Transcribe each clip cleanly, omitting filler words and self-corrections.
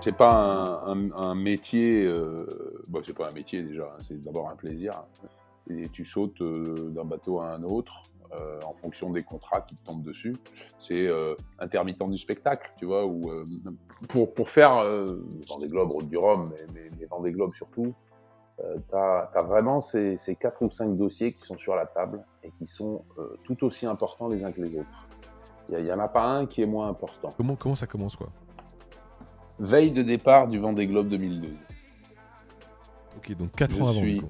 c'est pas un métier, c'est pas un métier déjà, hein, c'est d'abord un plaisir. Et tu sautes d'un bateau à un autre en fonction des contrats qui te tombent dessus. C'est intermittent du spectacle, tu vois, où pour faire Vendée Globe, Route du Rhum, mais Vendée Globe surtout, t'as vraiment ces 4 ou 5 dossiers qui sont sur la table et qui sont tout aussi importants les uns que les autres. Il y en a pas un qui est moins important. Comment ça commence, quoi? Veille de départ du Vendée Globe 2012. Ok, donc 4 ans avant, du coup.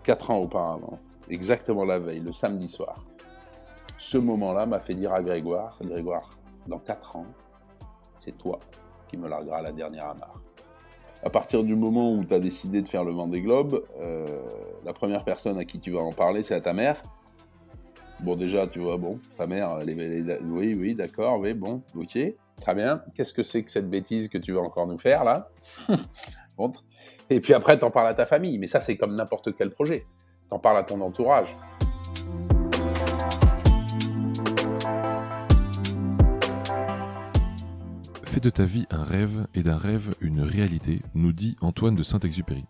4 ans auparavant, exactement la veille, le samedi soir. Ce moment-là m'a fait dire à Grégoire, dans 4 ans, c'est toi qui me largueras à la dernière amarre. À partir du moment où tu as décidé de faire le Vendée Globe, la première personne à qui tu vas en parler, c'est à ta mère. Bon, déjà, tu vois, ta mère, oui, d'accord, oui, bon, ok, très bien. Qu'est-ce que c'est que cette bêtise que tu vas encore nous faire, là? Bon. Et puis après, t'en parles à ta famille. Mais ça, c'est comme n'importe quel projet. T'en parles à ton entourage. Fais de ta vie un rêve et d'un rêve une réalité, nous dit Antoine de Saint-Exupéry.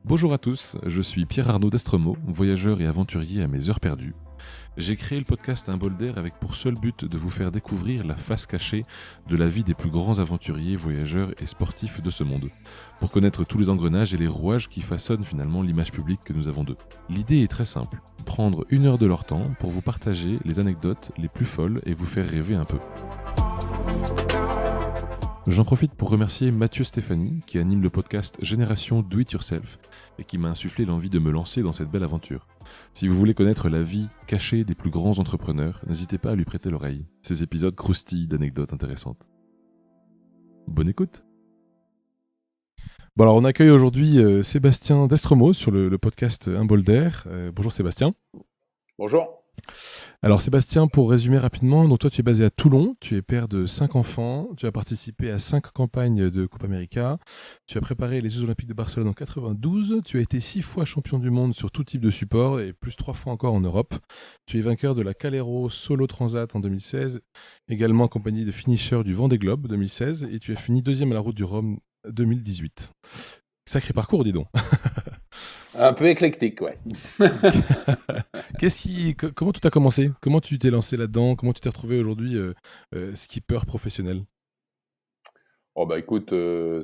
Bonjour à tous, je suis Pierre-Arnaud d'Estremaux, voyageur et aventurier à mes heures perdues. J'ai créé le podcast Un bol d'air avec pour seul but de vous faire découvrir la face cachée de la vie des plus grands aventuriers, voyageurs et sportifs de ce monde, pour connaître tous les engrenages et les rouages qui façonnent finalement l'image publique que nous avons d'eux. L'idée est très simple, prendre 1 heure de leur temps pour vous partager les anecdotes les plus folles et vous faire rêver un peu. J'en profite pour remercier Mathieu Stéphanie qui anime le podcast Génération Do It Yourself et qui m'a insufflé l'envie de me lancer dans cette belle aventure. Si vous voulez connaître la vie cachée des plus grands entrepreneurs, n'hésitez pas à lui prêter l'oreille. Ces épisodes croustillent d'anecdotes intéressantes. Bonne écoute. Bon alors on accueille aujourd'hui Sébastien d'Estremaux sur le podcast Un bol d'air. Bonjour Sébastien. Bonjour. Alors Sébastien, pour résumer rapidement, donc toi tu es basé à Toulon, tu es père de 5 enfants, tu as participé à 5 campagnes de Coupe América, tu as préparé les Jeux Olympiques de Barcelone en 92, tu as été 6 fois champion du monde sur tout type de support et plus 3 fois encore en Europe. Tu es vainqueur de la Calero Solo Transat en 2016, également accompagné de finisher du Vendée Globe 2016 et tu as fini 2e à la Route du Rhum 2018. Sacré parcours, dis donc. Un peu éclectique, ouais. Comment tout a commencé? Comment tu t'es lancé là-dedans? Comment tu t'es retrouvé aujourd'hui skipper professionnel? Oh bah écoute,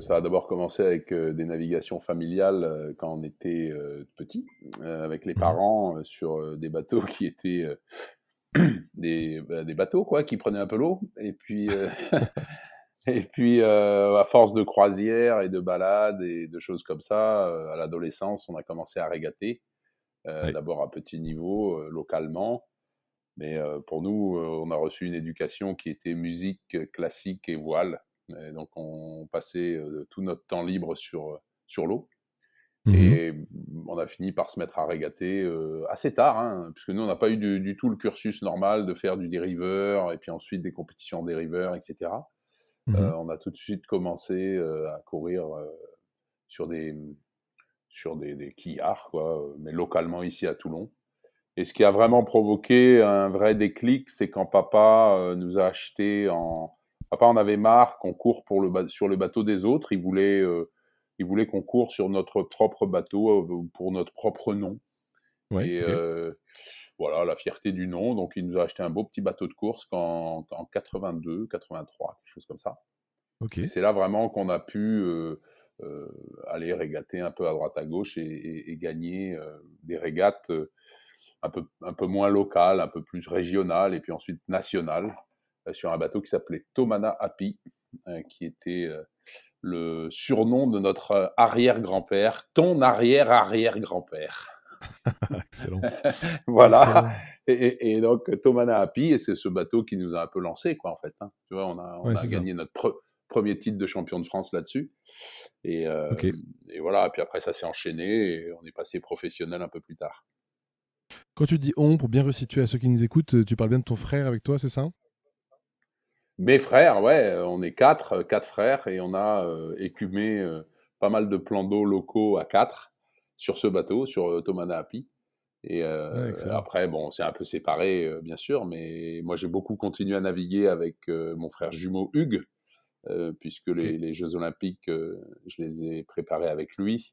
ça a d'abord commencé avec des navigations familiales quand on était petit, avec les parents sur des bateaux qui étaient des bateaux quoi, qui prenaient un peu l'eau. Et puis et puis à force de croisières et de balades et de choses comme ça, à l'adolescence, on a commencé à régater. Ouais. D'abord à petit niveau, localement. Mais pour nous, on a reçu une éducation qui était musique classique et voile. Et donc on passait tout notre temps libre sur l'eau. Mhm. Et on a fini par se mettre à régater assez tard, hein, puisque nous, on n'a pas eu du tout le cursus normal de faire du dériveur, et puis ensuite des compétitions en dériveur, etc. Mhm. On a tout de suite commencé à courir sur des quillards, quoi, mais localement ici à Toulon. Et ce qui a vraiment provoqué un vrai déclic, c'est quand papa nous a acheté Papa en avait marre qu'on court sur le bateau des autres. Il voulait qu'on court sur notre propre bateau pour notre propre nom. Ouais, Et ok. voilà, la fierté du nom. Donc, il nous a acheté un beau petit bateau de course en 82, 83, quelque chose comme ça. Ok. Et c'est là vraiment qu'on a pu aller régater un peu à droite à gauche et gagner des régates un peu moins locales, un peu plus régionales, et puis ensuite nationales, sur un bateau qui s'appelait Tomana Happy, qui était le surnom de notre arrière-grand-père, ton arrière-arrière-grand-père. Excellent. Voilà. Excellent. Et donc Tomana Happy, et c'est ce bateau qui nous a un peu lancé, quoi, en fait. Hein. Tu vois, on Ouais, a c'est ça. gagné notre premier titre de champion de France là-dessus. Et, Ok. et voilà. Et puis après, ça s'est enchaîné et on est passé professionnel un peu plus tard. Quand tu dis on, pour bien resituer à ceux qui nous écoutent, tu parles bien de ton frère avec toi, c'est ça? Mes frères, ouais, on est quatre frères, et on a écumé pas mal de plans d'eau locaux à quatre sur ce bateau, sur Tomana Happy. Et Ouais, excellent. après, bon, on s'est un peu séparés, bien sûr, mais moi j'ai beaucoup continué à naviguer avec mon frère jumeau Hugues, puisque Ok. les Jeux Olympiques, je les ai préparés avec lui.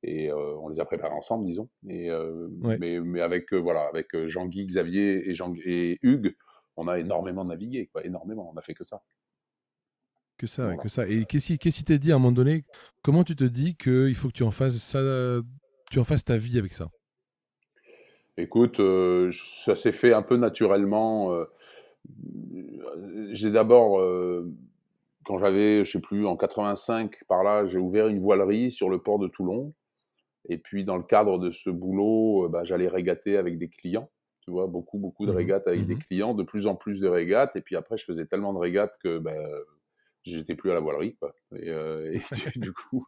Et on les a préparés ensemble, disons. Ouais. Mais avec, voilà, avec Jean-Guy, Xavier et Hugues, on a énormément navigué, quoi, énormément. On n'a fait que ça. Que ça, ouais, Voilà. que ça. Et qu'est-ce qui t'a dit à un moment donné? Comment tu te dis qu'il faut que tu en fasses ça, tu en fasses ta vie avec ça? Écoute, ça s'est fait un peu naturellement. J'ai d'abord, quand j'avais, je sais plus, en 85, par là, j'ai ouvert une voilerie sur le port de Toulon. Et puis, dans le cadre de ce boulot, bah, j'allais régater avec des clients. Tu vois, beaucoup, beaucoup de Mhm. régates avec des Mhm. clients, de plus en plus de régates. Et puis après, je faisais tellement de régates que ben, j'étais plus à la voilerie, quoi. Et du coup,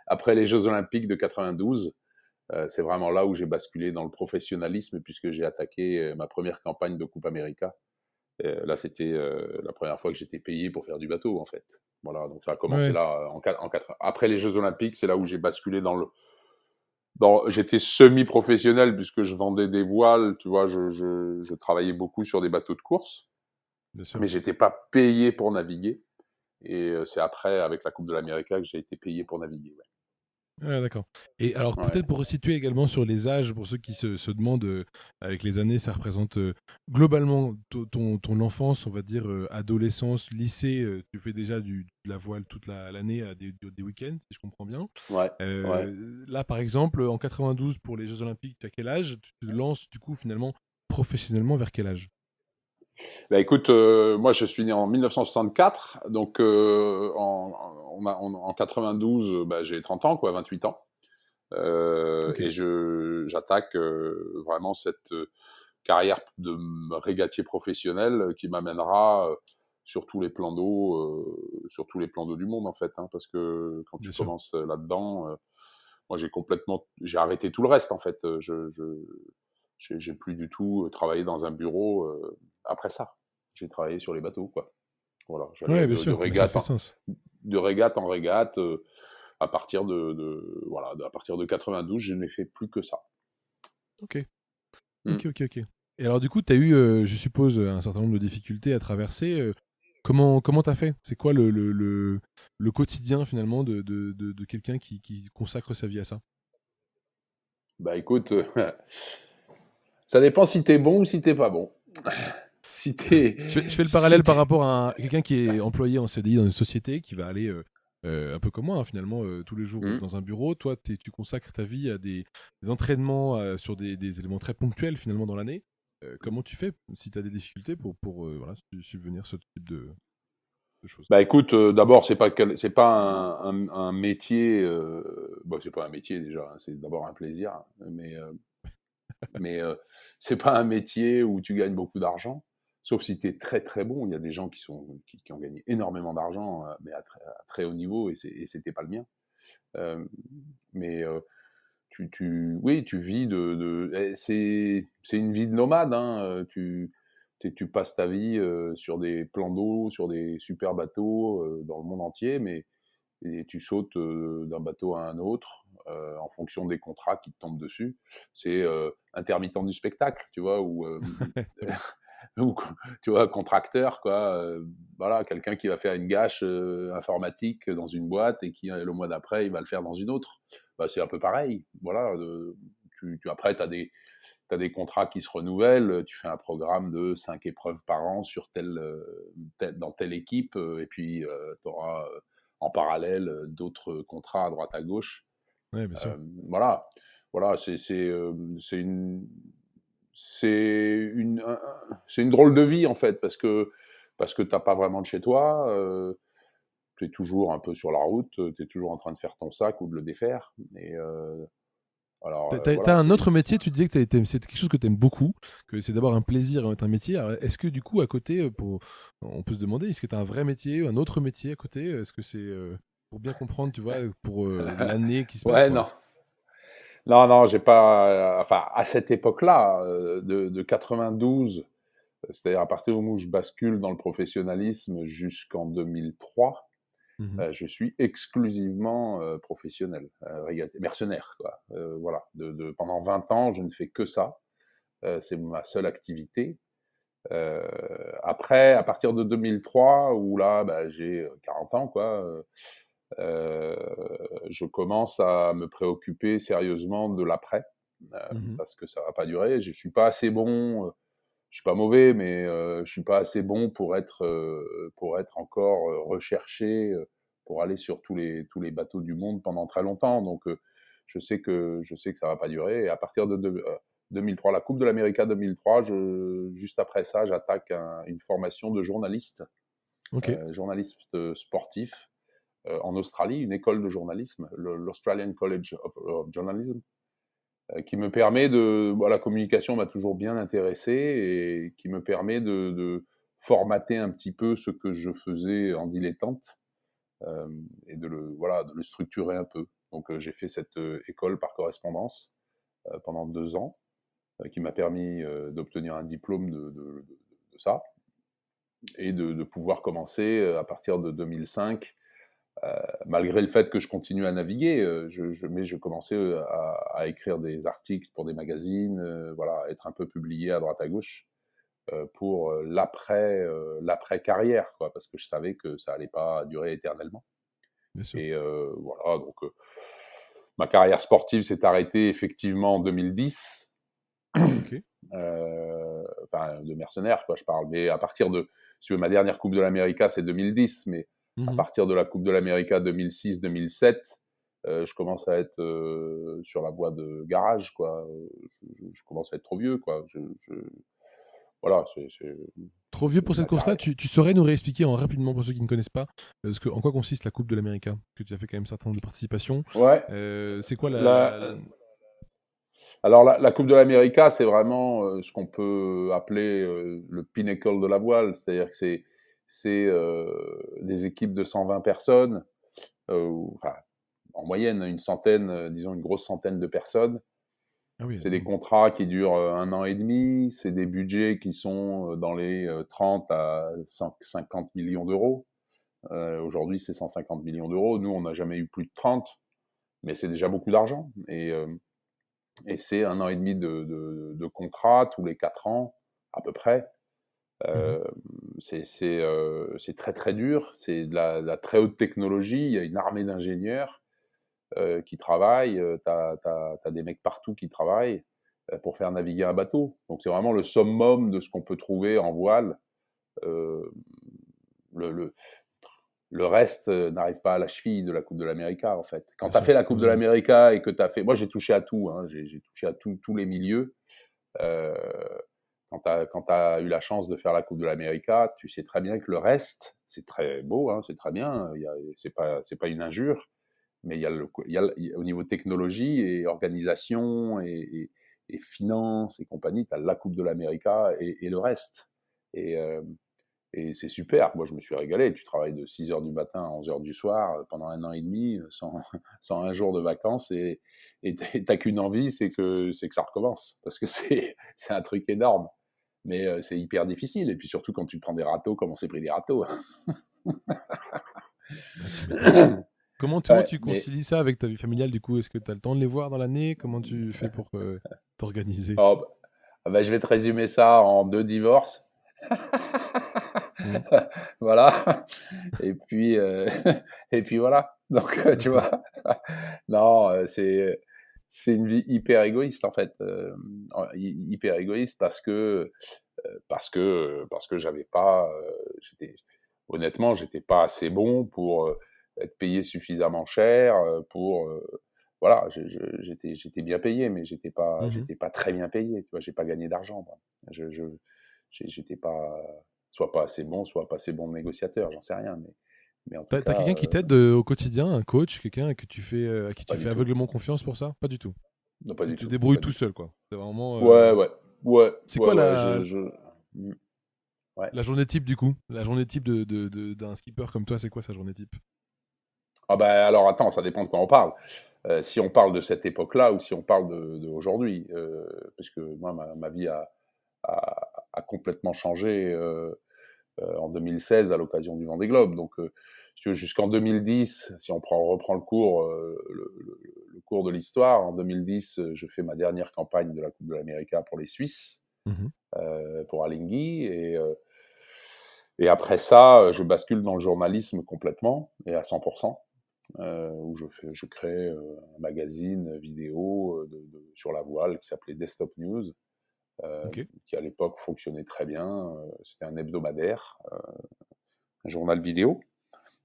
après les Jeux Olympiques de 92, c'est vraiment là où j'ai basculé dans le professionnalisme, puisque j'ai attaqué ma première campagne de Coupe América. Là, c'était la première fois que j'étais payé pour faire du bateau, en fait. Voilà, donc ça a commencé Ouais, là, après les Jeux Olympiques, c'est là où j'ai basculé j'étais semi-professionnel puisque je vendais des voiles, tu vois, je travaillais beaucoup sur des bateaux de course, bien sûr. mais j'étais pas payé pour naviguer. Et c'est après, avec la Coupe de l'Amérique, que j'ai été payé pour naviguer. Ouais, d'accord. Et alors, Ouais. peut-être pour resituer également sur les âges, pour ceux qui se demandent, avec les années, ça représente globalement ton enfance, on va dire, adolescence, lycée, tu fais déjà de la voile toute l'année, des week-ends, si je comprends bien. Ouais, ouais. Là, par exemple, en 92, pour les Jeux Olympiques, tu as quel âge? Tu te lances, du coup, finalement, professionnellement, vers quel âge? Bah écoute, moi je suis né en 1964, donc en 92, bah, j'ai 30 ans, quoi, 28 ans. Ok, Et j'attaque vraiment cette carrière de régatier professionnel qui m'amènera sur tous les plans d'eau, sur tous les plans d'eau du monde en fait, hein, parce que quand bien tu sûr. commences là-dedans, moi j'ai arrêté tout le reste en fait. J'ai plus du tout travaillé dans un bureau après ça. J'ai travaillé sur les bateaux, quoi. Voilà, j'allais Ouais, bien sûr, mais ça fait sens. de régate en régate. À partir voilà, à partir de 92, je n'ai fait plus que ça. Ok. Mm. Ok, ok, ok. Et alors, du coup, tu as eu, je suppose, un certain nombre de difficultés à traverser. Comment t'as fait? C'est quoi le quotidien, finalement, de quelqu'un qui consacre sa vie à ça? Bah écoute, ça dépend si t'es bon ou si t'es pas bon. Si t'es, Je fais le si parallèle t'es- par rapport à quelqu'un qui est employé en CDI dans une société, qui va aller, un peu comme moi, hein, finalement, tous les jours Mm. dans un bureau. Toi, tu consacres ta vie à des entraînements sur des éléments très ponctuels, finalement, dans l'année. Comment tu fais si tu as des difficultés pour voilà, subvenir ce type de choses? Bah écoute, d'abord c'est pas un métier, bon c'est pas un métier déjà, hein, c'est d'abord un plaisir, mais c'est pas un métier où tu gagnes beaucoup d'argent, sauf si tu es très très bon. Il y a des gens qui ont gagné énormément d'argent, mais à très haut niveau, et c'était pas le mien. Euh, mais oui, tu vis c'est une vie de nomade, hein. Tu passes ta vie sur des plans d'eau, sur des super bateaux dans le monde entier, mais et tu sautes d'un bateau à un autre en fonction des contrats qui te tombent dessus. C'est intermittent du spectacle, tu vois, ou tu vois, contracteur, quoi. Voilà, quelqu'un qui va faire une gâche informatique dans une boîte et qui, le mois d'après, il va le faire dans une autre. Bah, c'est un peu pareil. Voilà, après, t'as des contrats qui se renouvellent. Tu fais un programme de 5 épreuves par an sur dans telle équipe, et puis tu auras en parallèle d'autres contrats à droite à gauche. Ouais, bien sûr. Voilà, voilà, c'est une drôle de vie en fait, parce que t'as pas vraiment de chez toi. Tu es toujours un peu sur la route, tu es toujours en train de faire ton sac ou de le défaire. T'as Voilà, un autre métier, tu disais que c'est quelque chose que tu aimes beaucoup, que c'est d'abord un plaisir et un métier. Alors, est-ce que du coup, à côté, on peut se demander, est-ce que tu as un vrai métier, un autre métier à côté? Est-ce que c'est pour bien comprendre, tu vois, pour l'année qui se passe, ouais, quoi? non. Non, non, j'ai pas. Enfin, à cette époque-là, de 92, c'est-à-dire à partir du moment où je bascule dans le professionnalisme jusqu'en 2003, Mhm. je suis exclusivement professionnel, mercenaire, quoi. Voilà. Pendant 20 ans, je ne fais que ça. C'est ma seule activité. Euh, Après, à partir de 2003, où là, bah, j'ai 40 ans, quoi, euh, je commence à me préoccuper sérieusement de l'après, Mhm. parce que ça va pas durer. Je suis pas assez bon, je suis pas mauvais, mais je suis pas assez bon pour être encore recherché, pour aller sur tous les bateaux du monde pendant très longtemps. Donc, je sais que ça va pas durer. Et à partir de 2003, la Coupe de l'Amérique 2003, juste après ça, j'attaque une formation de journaliste, Ok. journaliste sportif en Australie, une école de journalisme, l'Australian College of Journalism, qui me permet la communication m'a toujours bien intéressé et qui me permet de formater un petit peu ce que je faisais en dilettante, euh, et de le structurer un peu. Donc, j'ai fait cette école par correspondance pendant 2 ans, qui m'a permis d'obtenir un diplôme de ça et de pouvoir commencer à partir de 2005, malgré le fait que je continue à naviguer, mais je commençais à écrire des articles pour des magazines, voilà, être un peu publié à droite à gauche pour l'après carrière, quoi, parce que je savais que ça allait pas durer éternellement. Bien sûr. Et voilà, donc ma carrière sportive s'est arrêtée effectivement en 2010. Ok. Enfin, de mercenaires, quoi, je parle. Mais à partir de, si tu veux, ma dernière Coupe de l'América, c'est 2010, mais à Mhm. partir de la Coupe de l'América 2006-2007, je commence à être sur la voie de garage, quoi. Je commence à être trop vieux, quoi. Voilà, Trop vieux pour cette ma course-là, carrière. tu saurais nous réexpliquer en rapidement pour ceux qui ne connaissent pas, en quoi consiste la Coupe de l'Amérique? Que tu as fait quand même un certain nombre de participations. Ouais. C'est quoi La, alors la Coupe de l'América, c'est vraiment ce qu'on peut appeler le pinnacle de la voile, c'est-à-dire que c'est des équipes de 120 personnes, enfin en moyenne une centaine, disons une grosse centaine de personnes. Ah oui, C'est des contrats qui durent 1 an et demi, c'est des budgets qui sont dans les 30 à 50 millions d'euros. Aujourd'hui, c'est 150 millions d'euros. Nous, on n'a jamais eu plus de 30, mais c'est déjà beaucoup d'argent. Et c'est 1 an et demi de contrat tous les 4 ans, à peu près. mhm, Euh, c'est très très dur, c'est de la très haute technologie, il y a une armée d'ingénieurs qui travaillent, t'as des mecs partout qui travaillent pour faire naviguer un bateau. Donc c'est vraiment le summum de ce qu'on peut trouver en voile. Euh, le, le, le reste n'arrive pas à la cheville de la Coupe de l'América, en fait. Quand bien tu as fait sûr. la Coupe de Ouais. l'América et que tu as fait... Moi, j'ai touché à tout, hein, j'ai touché à tous les milieux. Euh, quand tu as eu la chance de faire la Coupe de l'América, tu sais très bien que le reste, c'est très beau, hein, c'est très bien, c'est pas une injure, mais au niveau technologie et organisation et finances et compagnie, tu as la Coupe de l'América et le reste. Et, euh, et c'est super. Moi, je me suis régalé. Tu travailles de 6 heures du matin à 11 heures du soir pendant 1 an et demi sans un jour de vacances et t'as qu'une envie, c'est que ça recommence. Parce que c'est un truc énorme. Mais c'est hyper difficile. Et puis surtout quand tu prends des râteaux, comme on s'est pris des râteaux. Bah, tu m'étonnes. Comment Ouais, tu mais concilies ça avec ta vie familiale du coup? Est-ce que tu as le temps de les voir dans l'année? Comment tu fais pour t'organiser? oh, je vais te résumer ça en 2 divorces. Mhm. Voilà. Et puis, et puis voilà. Donc, tu D'accord. vois, non, c'est une vie hyper égoïste en fait, hyper égoïste parce que j'avais pas, honnêtement, j'étais pas assez bon pour être payé suffisamment cher pour, voilà, j'étais bien payé, mais Mhm. j'étais pas très bien payé. Tu vois, j'ai pas gagné d'argent. Moi. J'étais pas, soit pas assez bon, soit pas assez bon négociateur, j'en sais rien, mais en tout T'as cas, quelqu'un qui t'aide au quotidien, un coach, quelqu'un à qui tu pas fais du tout. aveuglement confiance pour ça? Pas du tout. Non, pas Tu du te tout, débrouilles pas tout du tout. seul, quoi. C'est vraiment. Ouais, ouais, ouais, C'est ouais, quoi ouais, mm, ouais. la journée type du coup? La journée type d'un skipper comme toi, c'est quoi sa journée type? Ah bah alors attends, ça dépend de quoi on parle. Si on parle de cette époque-là ou si on parle de aujourd'hui, parce que moi, ma vie a complètement changé en 2016 à l'occasion du Vendée Globe. Donc, si tu veux, jusqu'en 2010, si on reprend le cours, le cours de l'histoire, en 2010, je fais ma dernière campagne de la Coupe de l'América pour les Suisses. Mhm. pour Alinghi. Et après ça, je bascule dans le journalisme complètement et à 100%, où je crée un magazine vidéo sur la voile qui s'appelait Desktop News, Ok. qui à l'époque fonctionnait très bien. C'était un hebdomadaire, un journal vidéo.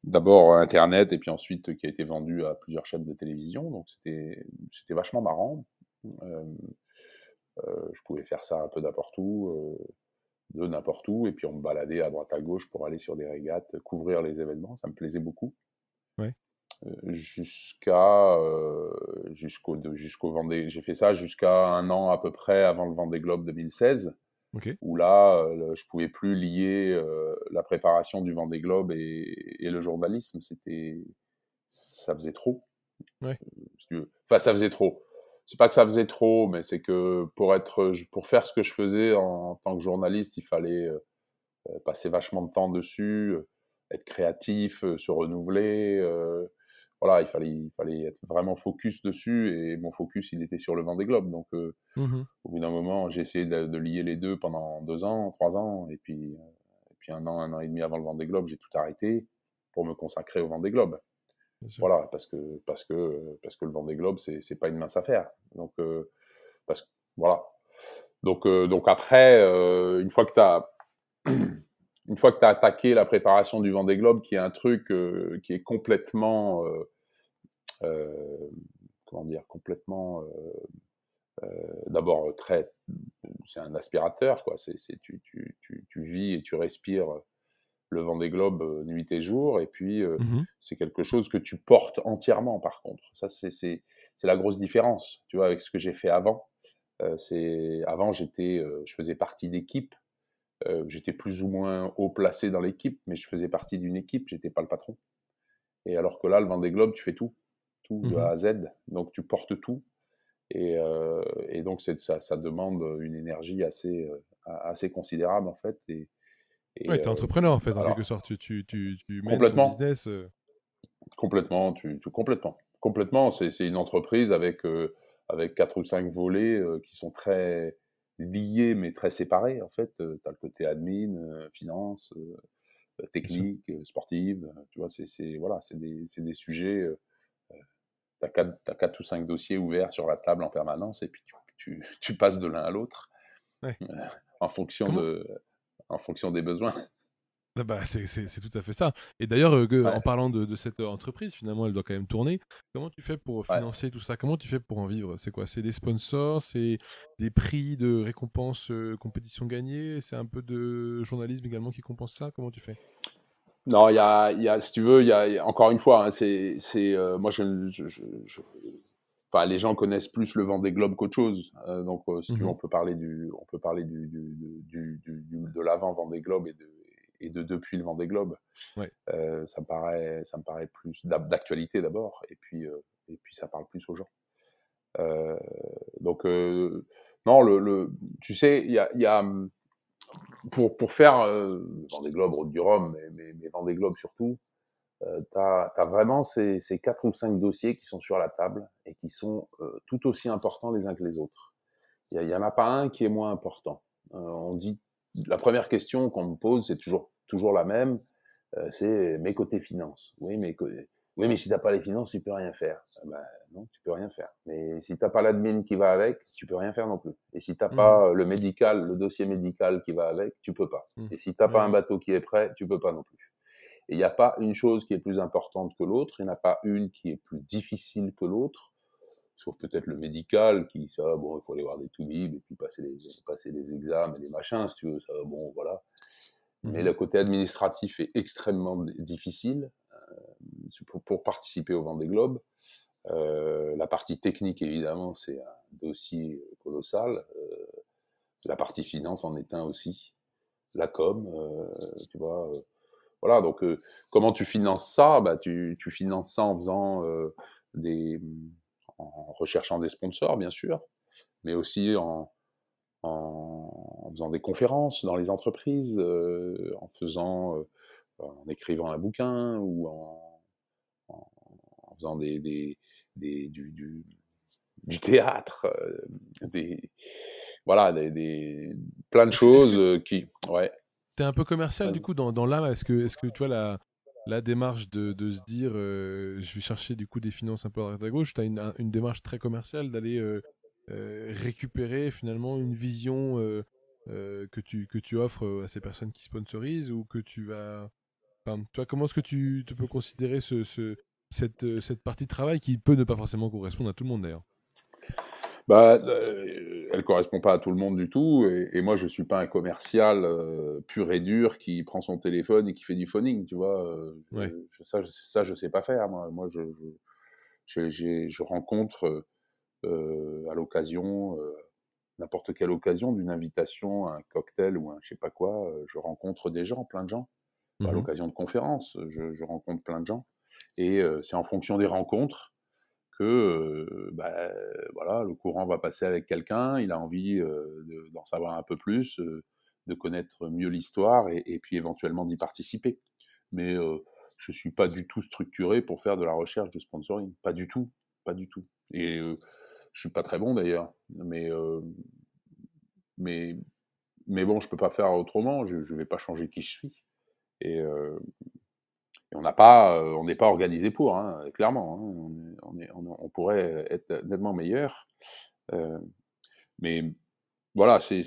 D'abord Internet et puis ensuite qui a été vendu à plusieurs chaînes de télévision. Donc c'était vachement marrant. Euh, je pouvais faire ça un peu n'importe où, de n'importe où, et puis on me baladait à droite à gauche pour aller sur des régates, couvrir les événements. Ça me plaisait beaucoup. Ouais. Jusqu'au Vendée. J'ai fait ça jusqu'à un an à peu près avant le Vendée Globe 2016, Ok. où là, je pouvais plus lier la préparation du Vendée Globe et le journalisme. Ça faisait trop. Ouais. Si tu veux. Enfin, ça faisait trop. C'est pas que ça faisait trop, mais c'est que pour faire ce que je faisais en tant que journaliste, il fallait passer vachement de temps dessus, être créatif, se renouveler. Voilà, il fallait être vraiment focus dessus, et mon focus, il était sur le Vendée Globe. Donc, Mhm. au bout d'un moment, j'ai essayé de lier les deux pendant 2 ans, 3 ans, et puis un an et demi avant le Vendée Globe, j'ai tout arrêté pour me consacrer au Vendée Globe. Bien sûr. Voilà, parce que le Vendée Globe, c'est pas une mince affaire. Donc, voilà. Donc après, une fois que tu as attaqué la préparation du Vendée Globe, qui est un truc qui est complètement, euh, comment dire, complètement, d'abord c'est un aspirateur, quoi. Tu vis et tu respires le Vendée Globe nuit et jour, et puis Mhm. c'est quelque chose que tu portes entièrement. Par contre, ça c'est la grosse différence, tu vois, avec ce que j'ai fait avant. Avant je faisais partie d'équipe. J'étais plus ou moins haut placé dans l'équipe, mais je faisais partie d'une équipe, j'étais pas le patron. Et alors que là, le Vendée Globe, tu fais tout de A Mhm. à Z, donc tu portes tout. Et donc ça demande une énergie assez considérable en fait. Ouais, Et t'es entrepreneur en fait, en quelque alors sorte. Tu mènes ton complètement, business. complètement, complètement. C'est une entreprise avec 4 ou 5 volets qui sont très liés mais très séparés en fait. Tu as le côté admin, finance, Bien sûr. technique, sportive. Tu vois, voilà, c'est des sujets. T'as 4 ou 5 dossiers ouverts sur la table en permanence, et puis tu passes de l'un à l'autre Ouais. euh, en fonction Comment? de, en fonction des besoins. Ah bah, c'est tout à fait ça. Et d'ailleurs, en Ouais, parlant de cette entreprise, finalement, elle doit quand même tourner. Comment tu fais pour ouais. financer tout ça? Comment tu fais pour en vivre? C'est quoi? C'est des sponsors? C'est des prix de récompense, compétition gagnée? C'est un peu de journalisme également qui compense ça? Comment tu fais? Non, si tu veux, encore une fois, hein, moi, enfin, les gens connaissent plus le Vendée Globe qu'autre chose. Donc, si tu veux, Mhm. de l'avant Vendée Globe et de depuis le Vendée Globe. Ouais. Ça me paraît plus d'actualité d'abord, et puis ça parle plus aux gens. Euh, donc, non, tu sais, pour faire Vendée Globe, Route du Rhum, mais Vendée Globe surtout, tu as vraiment ces 4 ou 5 dossiers qui sont sur la table et qui sont tout aussi importants les uns que les autres. Il y en a pas un qui est moins important. On dit, la première question qu'on me pose, c'est toujours la même, c'est mes côtés finances. Oui, mais si t'as pas les finances, tu peux rien faire. Ah ben, non, tu peux rien faire. Mais si t'as pas l'admin qui va avec, tu peux rien faire non plus. Et si t'as Mhm. pas le dossier médical qui va avec, tu peux pas. Mhm. Et si t'as Ouais, pas un ouais. bateau qui est prêt, tu peux pas non plus. Et il n'y a pas une chose qui est plus importante que l'autre, il n'y en a pas une qui est plus difficile que l'autre, sauf peut-être le médical, ça, bon, il faut aller voir des toubibs et puis passer les examens et les machins, si tu veux, ça, bon, voilà. Mais Mhm. le côté administratif est extrêmement difficile pour participer au Vendée Globe. La partie technique, évidemment, c'est un dossier colossal. La partie finance en est un aussi. La com, tu vois. Voilà, donc comment tu finances ça? Bah, tu finances ça en faisant en recherchant des sponsors, bien sûr, mais aussi en faisant des conférences dans les entreprises, en écrivant un bouquin, ou en, en faisant du théâtre, voilà, plein de Est-ce choses que qui... Ouais, tu es un peu commercial du vas-y. coup dans l'âme? Est-ce que tu vois la démarche de se dire je vais chercher du coup des finances un peu à droite à gauche, tu as une démarche très commerciale d'aller récupérer finalement une vision que tu offres à ces personnes qui sponsorisent ou que tu vas... Enfin, toi, comment est-ce que tu peux considérer cette partie de travail qui peut ne pas forcément correspondre à tout le monde d'ailleurs? Bah, elle correspond pas à tout le monde du tout, et moi je suis pas un commercial pur et dur qui prend son téléphone et qui fait du phoning, tu vois. Ouais. Ça je sais pas faire. Moi je rencontre à l'occasion, n'importe quelle occasion d'une invitation à un cocktail ou un je sais pas quoi, je rencontre des gens, plein de gens. À Mhm. l'occasion de conférences, je rencontre plein de gens, et c'est en fonction des rencontres que bah, voilà, le courant va passer avec quelqu'un, il a envie d'en savoir un peu plus, de connaître mieux l'histoire, et puis éventuellement d'y participer. Mais je ne suis pas du tout structuré pour faire de la recherche de sponsoring, pas du tout, pas du tout. Et je suis pas très bon d'ailleurs, mais, mais bon, je peux pas faire autrement, je ne vais pas changer qui je suis. Et, et on n'est pas organisé pour, hein, clairement. Hein. On pourrait être nettement meilleur. Euh, mais voilà, c'est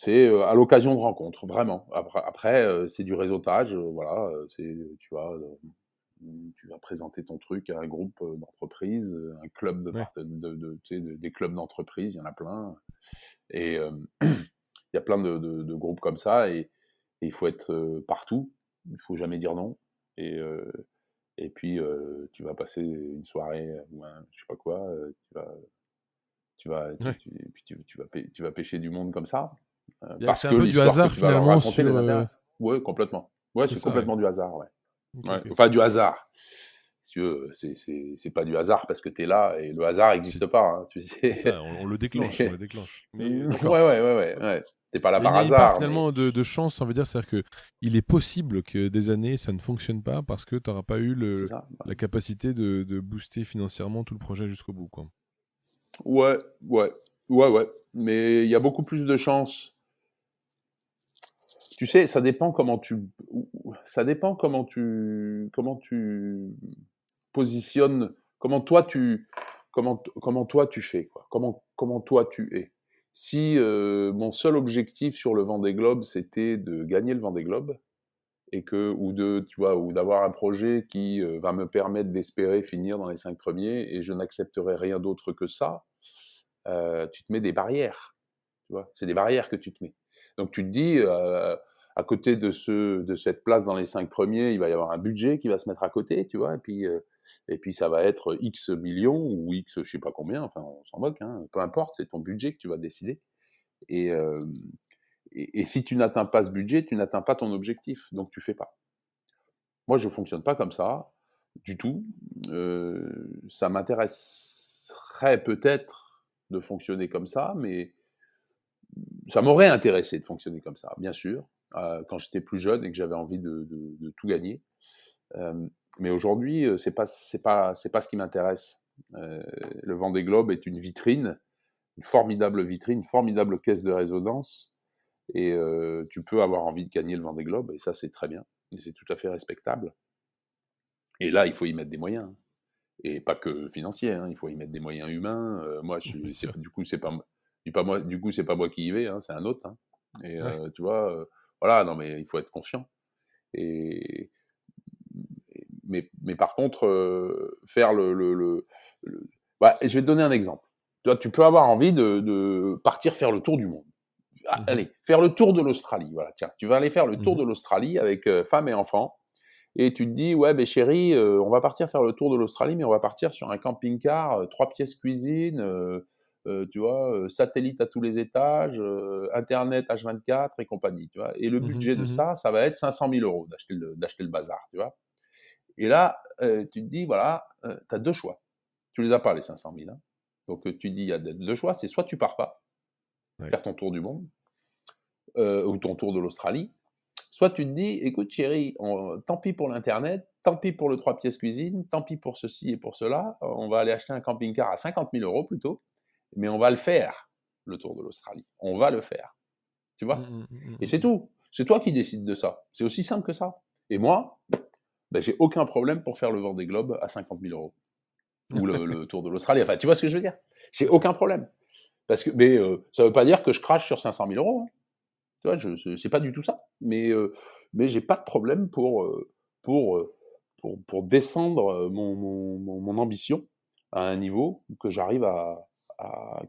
à l'occasion de rencontres, vraiment. Après c'est du réseautage, voilà. Tu vas présenter ton truc à un groupe d'entreprises, un club Ouais. tu sais, des clubs d'entreprises, il y en a plein. Et il y a plein de groupes comme ça, et il faut être partout. Il faut jamais dire non. Et, et puis, tu vas passer une soirée ou un, je sais pas quoi, Ouais. tu vas pêcher du monde comme ça, parce C'est un que peu du l'histoire que hasard tu vas leur finalement raconter sur... les intéresse. Ouais, complètement. Ouais, C'est c'est ça, ouais. complètement du hasard, ouais. Ok, Ouais. ok. Enfin, du hasard. Si tu veux, c'est pas du hasard parce que tu es là, et le hasard C'est n'existe pas, hein, tu c'est sais. ça, on le déclenche, on le Mais, déclenche. Mais ouais, d'accord. ouais. T'es pas là Il par y a une part hasard, mais finalement de chance, ça veut dire, c'est-à-dire que il est possible que des années ça ne fonctionne pas parce que tu n'auras pas eu c'est ça. la capacité de booster financièrement tout le projet jusqu'au bout, quoi. Ouais, ouais, ouais. Mais il y a beaucoup plus de chances. Tu sais, ça dépend comment tu positionnes, comment toi tu fais, quoi. Comment toi tu es. Si mon seul objectif sur le Vendée Globe, c'était de gagner le Vendée Globe, tu vois, ou d'avoir un projet qui va me permettre d'espérer finir dans les 5 premiers, et je n'accepterai rien d'autre que ça, tu te mets des barrières, tu vois. C'est des barrières que tu te mets. Donc tu te dis, à côté de cette place dans les 5 premiers, il va y avoir un budget qui va se mettre à côté, tu vois, et puis ça va être X millions ou X je sais pas combien, enfin on s'en moque, hein, peu importe, c'est ton budget que tu vas décider. Et, euh, et si tu n'atteins pas ce budget, tu n'atteins pas ton objectif, donc tu fais pas. Moi, je fonctionne pas comme ça, du tout. Ça m'intéresserait peut-être de fonctionner comme ça, mais ça m'aurait intéressé de fonctionner comme ça, bien sûr, quand j'étais plus jeune et que j'avais envie de tout gagner. Mais aujourd'hui, c'est pas ce qui m'intéresse. Le Vendée Globe est une vitrine, une formidable caisse de résonance, et tu peux avoir envie de gagner le Vendée Globe, et ça, c'est très bien, et c'est tout à fait respectable. Et là, il faut y mettre des moyens, hein. Et pas que financiers, hein, il faut y mettre des moyens humains. Moi, Bien sûr. du coup, c'est pas moi qui y vais, hein, c'est un autre. Hein. Et Ouais. tu vois, voilà, non, mais il faut être confiant. Et, mais par contre, faire ouais, je vais te donner un exemple. Toi, tu peux avoir envie de partir faire le tour du monde. Ah, Mhm. allez, faire le tour de l'Australie. Voilà, tiens, tu vas aller faire le tour Mhm. de l'Australie avec femme et enfant. Et tu te dis, ouais, ben chérie, on va partir faire le tour de l'Australie, mais on va partir sur un camping-car, 3 pièces cuisine, tu vois, satellite à tous les étages, Internet H24 et compagnie, tu vois. Et le Mhm. budget de Mhm. ça va être 500 000 euros d'acheter le bazar, tu vois. Et là, tu te dis, voilà, tu as deux choix. Tu les as pas, les 500 000. Hein. Donc, tu te dis, il y a deux choix. C'est soit tu pars pas, Ouais. faire ton tour du monde, ou ton tour de l'Australie. Soit tu te dis, écoute chérie, tant pis pour l'Internet, tant pis pour le 3 pièces cuisine, tant pis pour ceci et pour cela, on va aller acheter un camping-car à 50 000 euros plutôt, mais on va le faire, le Tour de l'Australie. On va le faire. Tu vois? Et c'est tout. C'est toi qui décides de ça. C'est aussi simple que ça. Et moi, ben, j'ai aucun problème pour faire le Vendée Globe à 50 000 euros. Ou le Tour de l'Australie. Enfin, tu vois ce que je veux dire? J'ai aucun problème. Mais ça ne veut pas dire que je crache sur 500 000 euros. Hein. Tu vois, c'est pas du tout ça. Mais j'ai pas de problème pour, pour descendre mon ambition à un niveau que j'arrive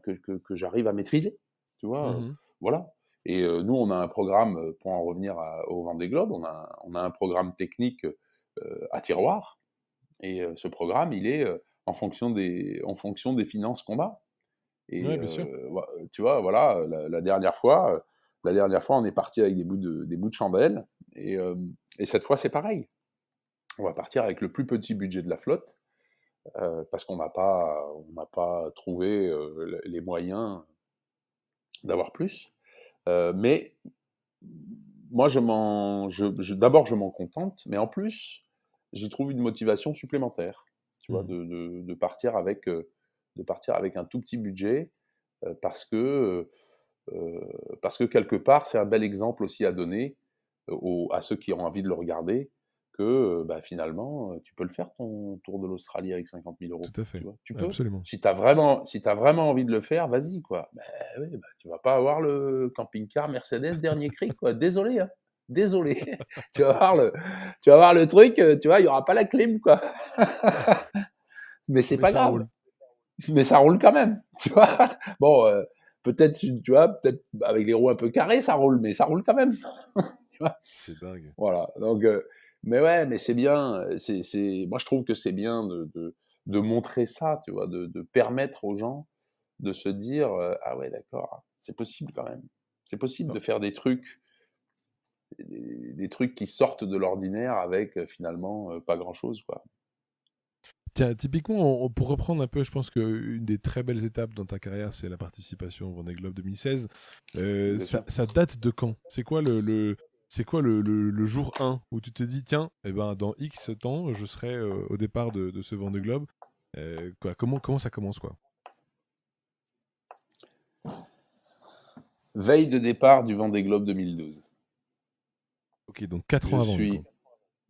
que j'arrive à maîtriser. Tu vois, voilà. Et nous, on a un programme, pour en revenir au Vendée Globe, on a un programme technique à tiroir. Et ce programme, il est en fonction des finances qu'on a. Et Ouais, bien sûr. tu vois, voilà, la dernière fois, on est parti avec des bouts de chandelle. Et cette fois, c'est pareil. On va partir avec le plus petit budget de la flotte parce qu'on n'a pas trouvé les moyens d'avoir plus. Mais moi, d'abord, je m'en contente, mais en plus, j'y trouve une motivation supplémentaire, tu vois, de partir avec un tout petit budget parce que quelque part, c'est un bel exemple aussi à donner à ceux qui ont envie de le regarder, que bah, finalement, tu peux le faire ton tour de l'Australie avec 50 000 euros. Tout à fait. Tu vois, tu peux. Absolument. Si tu as vraiment envie de le faire, vas-y, quoi. Ben, oui, bah, tu vas pas avoir le camping-car Mercedes dernier cri, quoi. Désolé, hein. Désolé. Tu vas voir le truc, tu vois, il y aura pas la clim, quoi. Mais c'est Mais pas ça grave. roule. Mais ça roule quand même, tu vois. Bon, peut-être, tu vois, peut-être avec les roues un peu carrées, ça roule, mais ça roule quand même. Tu vois. C'est dingue. Voilà. Donc, mais ouais, mais c'est bien. Moi, je trouve que c'est bien de montrer ça, tu vois, de permettre aux gens de se dire, ah ouais, d'accord, c'est possible quand même. C'est possible Non. de faire des trucs qui sortent de l'ordinaire avec finalement pas grand-chose, quoi. Tiens, typiquement, pour reprendre un peu, je pense qu'une des très belles étapes dans ta carrière, c'est la participation au Vendée Globe 2016. Bien sûr. Ça date de quand? C'est quoi le jour 1 où tu te dis, tiens, eh ben, dans X temps, je serai au départ de ce Vendée Globe. Comment ça commence, quoi? Veille de départ du Vendée Globe 2012. Ok, donc 4 Je ans avant, du suis coup.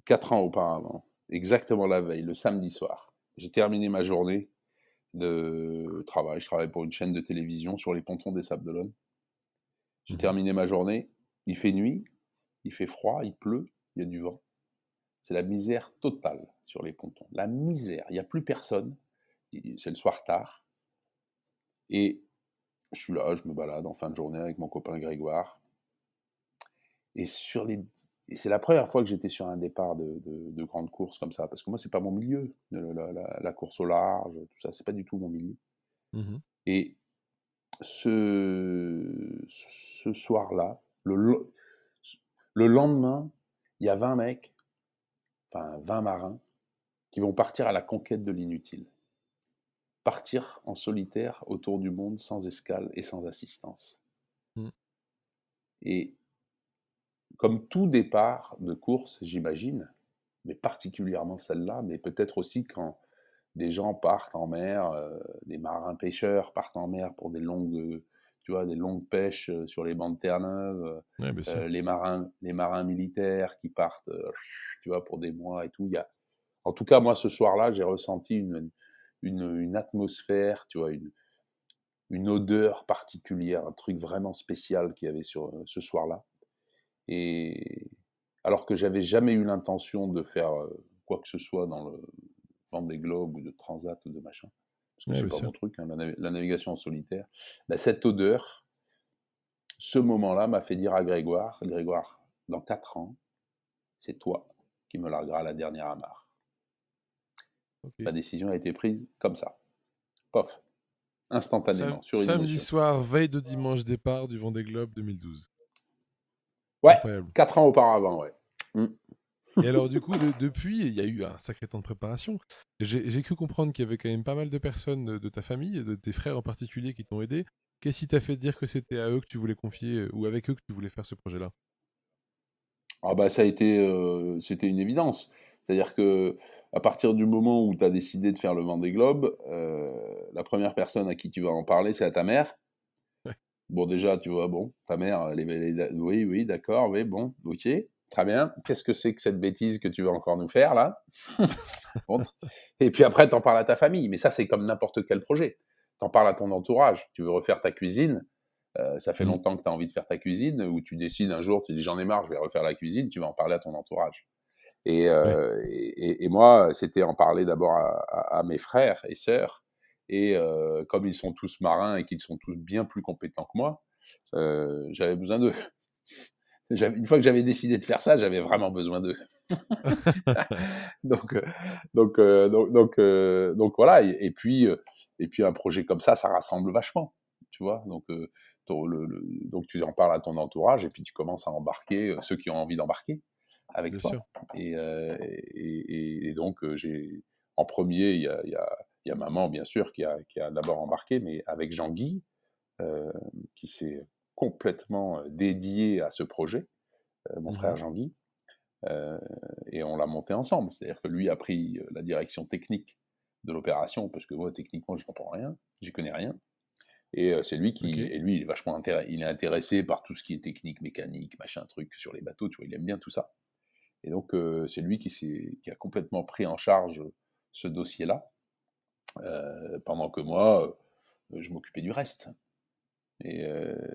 4 ans auparavant, exactement la veille, le samedi soir. J'ai terminé ma journée de travail. Je travaille pour une chaîne de télévision sur les pontons des Sables d'Olonne. J'ai Mhm. terminé ma journée. Il fait nuit, il fait froid, il pleut, il y a du vent. C'est la misère totale sur les pontons. La misère. Il n'y a plus personne. C'est le soir tard. Et je suis là, je me balade en fin de journée avec mon copain Grégoire. Et c'est la première fois que j'étais sur un départ de grande course comme ça, parce que moi, c'est pas mon milieu. La course au large, tout ça, c'est pas du tout mon milieu. Mhm. Et ce soir-là, le lendemain, il y a 20 mecs, enfin 20 marins, qui vont partir à la conquête de l'inutile. Partir en solitaire autour du monde sans escale et sans assistance. Mhm. Et comme tout départ de course, j'imagine, mais particulièrement celle-là, mais peut-être aussi quand des gens partent en mer, des marins pêcheurs partent en mer pour des longues pêches sur les bancs de Terre-Neuve, Ouais, bien sûr. les marins militaires qui partent, tu vois, pour des mois et tout. En tout cas, moi, ce soir-là, j'ai ressenti une atmosphère, tu vois, une odeur particulière, un truc vraiment spécial qu'il y avait sur ce soir-là. Et alors que j'avais jamais eu l'intention de faire quoi que ce soit dans le Vendée Globe ou de Transat ou de machin, parce que Ouais, c'est bien pas sûr. mon truc, hein, la navigation en solitaire, bah, cette odeur, ce moment-là m'a fait dire à Grégoire, dans 4 ans, c'est toi qui me largueras la dernière amarre. Ok. Ma décision a été prise comme ça, pof, instantanément, sur une Samedi émotion. soir, veille de dimanche départ du Vendée Globe 2012. Ouais, Incroyable. 4 ans auparavant, ouais. Mm. Et alors, du coup, depuis, il y a eu un sacré temps de préparation. J'ai cru comprendre qu'il y avait quand même pas mal de personnes de ta famille, de tes frères en particulier, qui t'ont aidé. Qu'est-ce qui t'a fait dire que c'était à eux que tu voulais confier, ou avec eux que tu voulais faire ce projet-là? Ah bah c'était une évidence. C'est-à-dire que à partir du moment où tu as décidé de faire le Vendée Globe, la première personne à qui tu vas en parler, c'est à ta mère. Ouais. Bon, déjà, tu vois, bon, ta mère, oui, oui, d'accord, oui, bon, ok, très bien. Qu'est-ce que c'est que cette bêtise que tu vas encore nous faire, là? Bon. Et puis après, t'en parles à ta famille. Mais ça, c'est comme n'importe quel projet. T'en parles à ton entourage. Tu veux refaire ta cuisine, ça fait Mmh. longtemps que tu as envie de faire ta cuisine, ou tu décides un jour, tu dis j'en ai marre, je vais refaire la cuisine, tu vas en parler à ton entourage. Et, Ouais. moi, c'était en parler d'abord à mes frères et sœurs. Et comme ils sont tous marins et qu'ils sont tous bien plus compétents que moi, j'avais besoin d'eux. Une fois que j'avais décidé de faire ça, j'avais vraiment besoin d'eux. donc, donc voilà. Et puis un projet comme ça rassemble vachement, tu vois. Donc, donc tu en parles à ton entourage et puis tu commences à embarquer ceux qui ont envie d'embarquer avec Bien toi. sûr. Et donc j'ai en premier, il y a maman bien sûr qui a d'abord embarqué, mais avec Jean-Guy qui s'est complètement dédié à ce projet, mon frère Mmh. Jean-Guy. Et on l'a monté ensemble. C'est-à-dire que lui a pris la direction technique de l'opération, parce que moi, techniquement, je comprends rien, j'y connais rien. Et c'est lui qui, OK. et lui, il est vachement il est intéressé par tout ce qui est technique, mécanique, machin, truc sur les bateaux, tu vois, il aime bien tout ça. Et donc, c'est lui qui a complètement pris en charge ce dossier-là, pendant que moi, je m'occupais du reste. Et,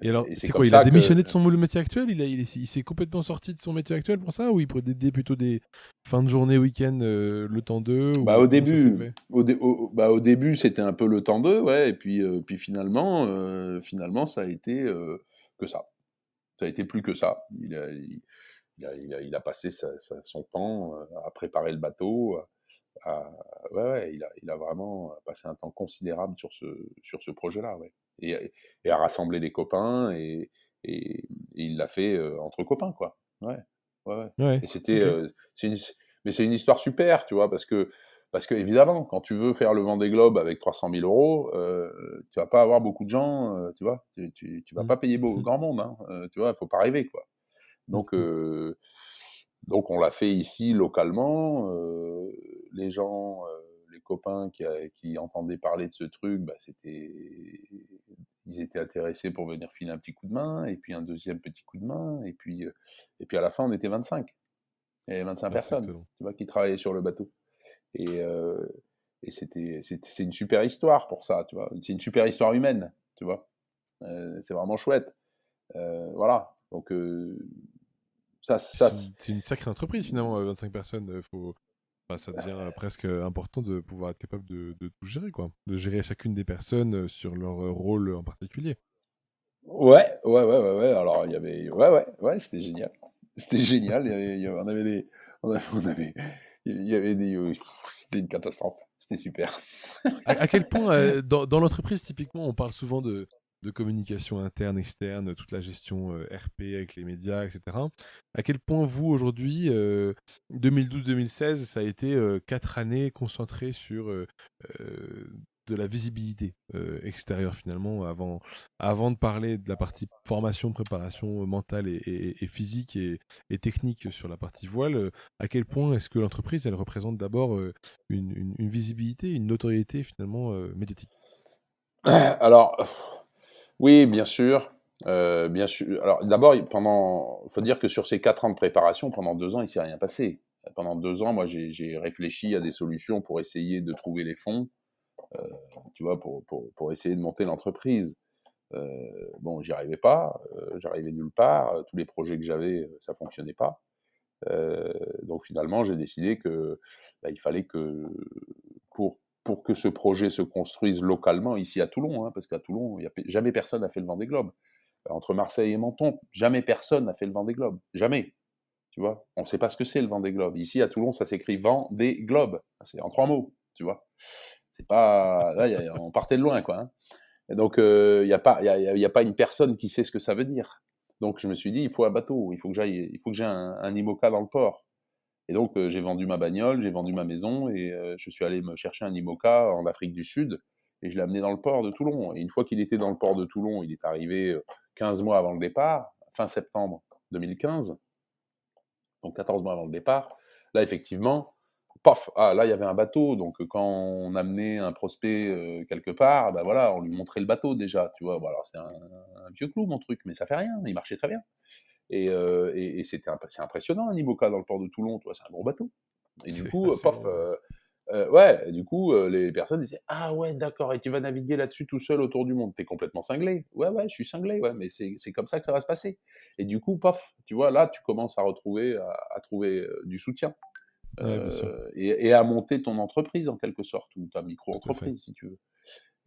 Et alors, et c'est c'est comme quoi? Il a ça que, démissionné de son métier actuel? Il s'est complètement sorti de son métier actuel pour ça? Ou il prenait plutôt des fins de journée, week-end, le temps d'eux? bah, Ou comment ça s'est fait? au début, c'était un peu le temps d'eux, ouais, et puis finalement, ça a été que ça. Ça a été plus que ça. Il a passé son temps à préparer le bateau. Ouais, ouais, il a vraiment passé un temps considérable sur ce projet-là, ouais. Et à rassembler les copains, et il l'a fait entre copains, quoi. Ouais, ouais, ouais. Ouais, Et c'était, OK. mais c'est une histoire super, tu vois, parce que évidemment, quand tu veux faire le Vendée Globe avec 300 000 euros, tu vas pas avoir beaucoup de gens, tu vois, tu vas Mmh. pas payer grand monde, hein, tu vois, faut pas rêver, quoi. Mmh Donc, mh. donc on l'a fait ici localement. Les gens, les copains qui entendaient parler de ce truc, bah, ils étaient intéressés pour venir filer un petit coup de main, et puis un deuxième petit coup de main, et puis à la fin on était 25. Il y avait 25 Ah, c'est personnes, excellent. tu vois, qui travaillaient sur le bateau. Et, c'est une super histoire pour ça, tu vois. C'est une super histoire humaine, tu vois. C'est vraiment chouette. Voilà. Donc ça, Puis ça, c'est une sacrée entreprise finalement, 25 personnes, enfin, ça devient presque important de pouvoir être capable de tout gérer, quoi. De gérer chacune des personnes, sur leur, rôle en particulier. ouais, ouais, ouais, ouais, ouais. Alors, il y avait, ouais, ouais, ouais, c'était génial. C'était génial. On avait il y avait des, c'était une catastrophe. C'était super. À quel point, dans l'entreprise, typiquement, on parle souvent de communication interne, externe, toute la gestion, RP avec les médias, et cetera. À quel point vous, aujourd'hui, 2012-2016, ça a été, 4 années concentrées sur, de la visibilité, extérieure finalement, avant de parler de la partie formation, préparation, mentale et physique et technique sur la partie voile, à quel point est-ce que l'entreprise, elle représente d'abord, une visibilité, une notoriété finalement médiatique. Alors, oui, bien sûr. Bien sûr. Alors, d'abord, faut dire que sur ces 4 ans de préparation, pendant 2 ans, il s'est rien passé. Pendant 2 ans, moi, j'ai réfléchi à des solutions pour essayer de trouver les fonds, tu vois, pour essayer de monter l'entreprise. Bon, j'y arrivais pas, j'arrivais nulle part, tous les projets que j'avais, ça fonctionnait pas. Donc finalement, j'ai décidé que, bah, il fallait que pour que ce projet se construise localement ici à Toulon, hein, parce qu'à Toulon, il y a jamais personne n'a fait le Vendée Globe. Entre Marseille et Menton, jamais personne n'a fait le Vendée Globe, jamais. Tu vois, on ne sait pas ce que c'est le Vendée Globe. Ici à Toulon, ça s'écrit Vendée Globe, c'est en 3 mots, tu vois. C'est pas, là, on partait de loin, quoi, hein. Et donc, il y a pas, y a pas une personne qui sait ce que ça veut dire. Donc, je me suis dit, il faut un bateau, il faut que j'ai un IMOCA dans le port. Et donc, j'ai vendu ma bagnole, j'ai vendu ma maison, et je suis allé me chercher un IMOCA en Afrique du Sud, et je l'ai amené dans le port de Toulon. Et une fois qu'il était dans le port de Toulon, il est arrivé 15 mois avant le départ, fin septembre 2015, donc 14 mois avant le départ. Là, effectivement, paf, ah là il y avait un bateau, donc quand on amenait un prospect quelque part, ben voilà, on lui montrait le bateau déjà, tu vois. Bon, alors c'est un vieux clou mon truc, mais ça fait rien, il marchait très bien. Et c'est impressionnant un IMOCA dans le port de Toulon, tu vois, c'est un gros bateau. Et du C'est coup, assez paf, gros, ouais. ouais, et du coup, les personnes disaient: «Ah ouais, d'accord, et tu vas naviguer là-dessus tout seul autour du monde? T'es complètement cinglé». «Ouais, ouais, je suis cinglé, ouais, mais c'est comme ça que ça va se passer». Et du coup, paf, tu vois, là, tu commences à trouver du soutien Ouais, bien sûr, et à monter ton entreprise en quelque sorte, ou ta tout à fait. micro-entreprise si tu veux.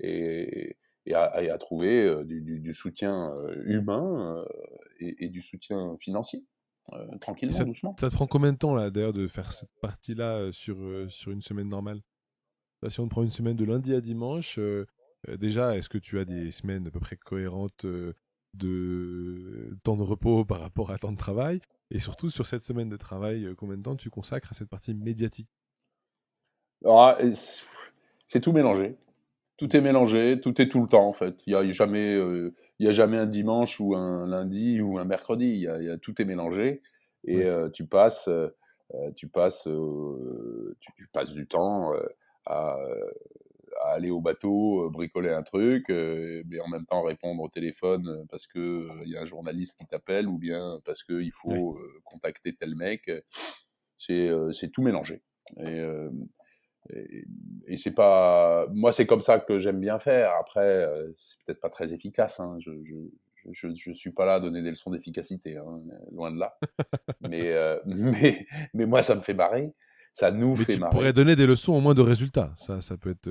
Et, et à trouver du soutien humain et du soutien financier, Et tranquillement, ça, doucement. ça te prend combien de temps, là, d'ailleurs, de faire cette partie-là sur une semaine normale? Là, si on prend une semaine de lundi à dimanche, déjà, est-ce que tu as des semaines à peu près cohérentes de temps de repos par rapport à temps de travail? Et surtout, sur cette semaine de travail, combien de temps tu consacres à cette partie médiatique? Alors, c'est tout mélangé. Tout est mélangé, tout est tout le temps en fait. Il y a jamais un dimanche ou un lundi ou un mercredi. Tout est mélangé et Ouais, tu passes du temps à, à aller au bateau, bricoler un truc, mais en même temps répondre au téléphone parce que il y a un journaliste qui t'appelle ou bien parce qu'il ouais. faut contacter tel mec. C'est tout mélangé. Et, euh, et, et c'est pas, moi c'est comme ça que j'aime bien faire. Après, c'est peut-être pas très efficace. Hein. Je suis pas là à donner des leçons d'efficacité, hein, loin de là. Mais, mais moi ça me fait marrer, ça nous Mais fait tu pourrais marrer. donner des leçons au moins de résultats. Ça peut être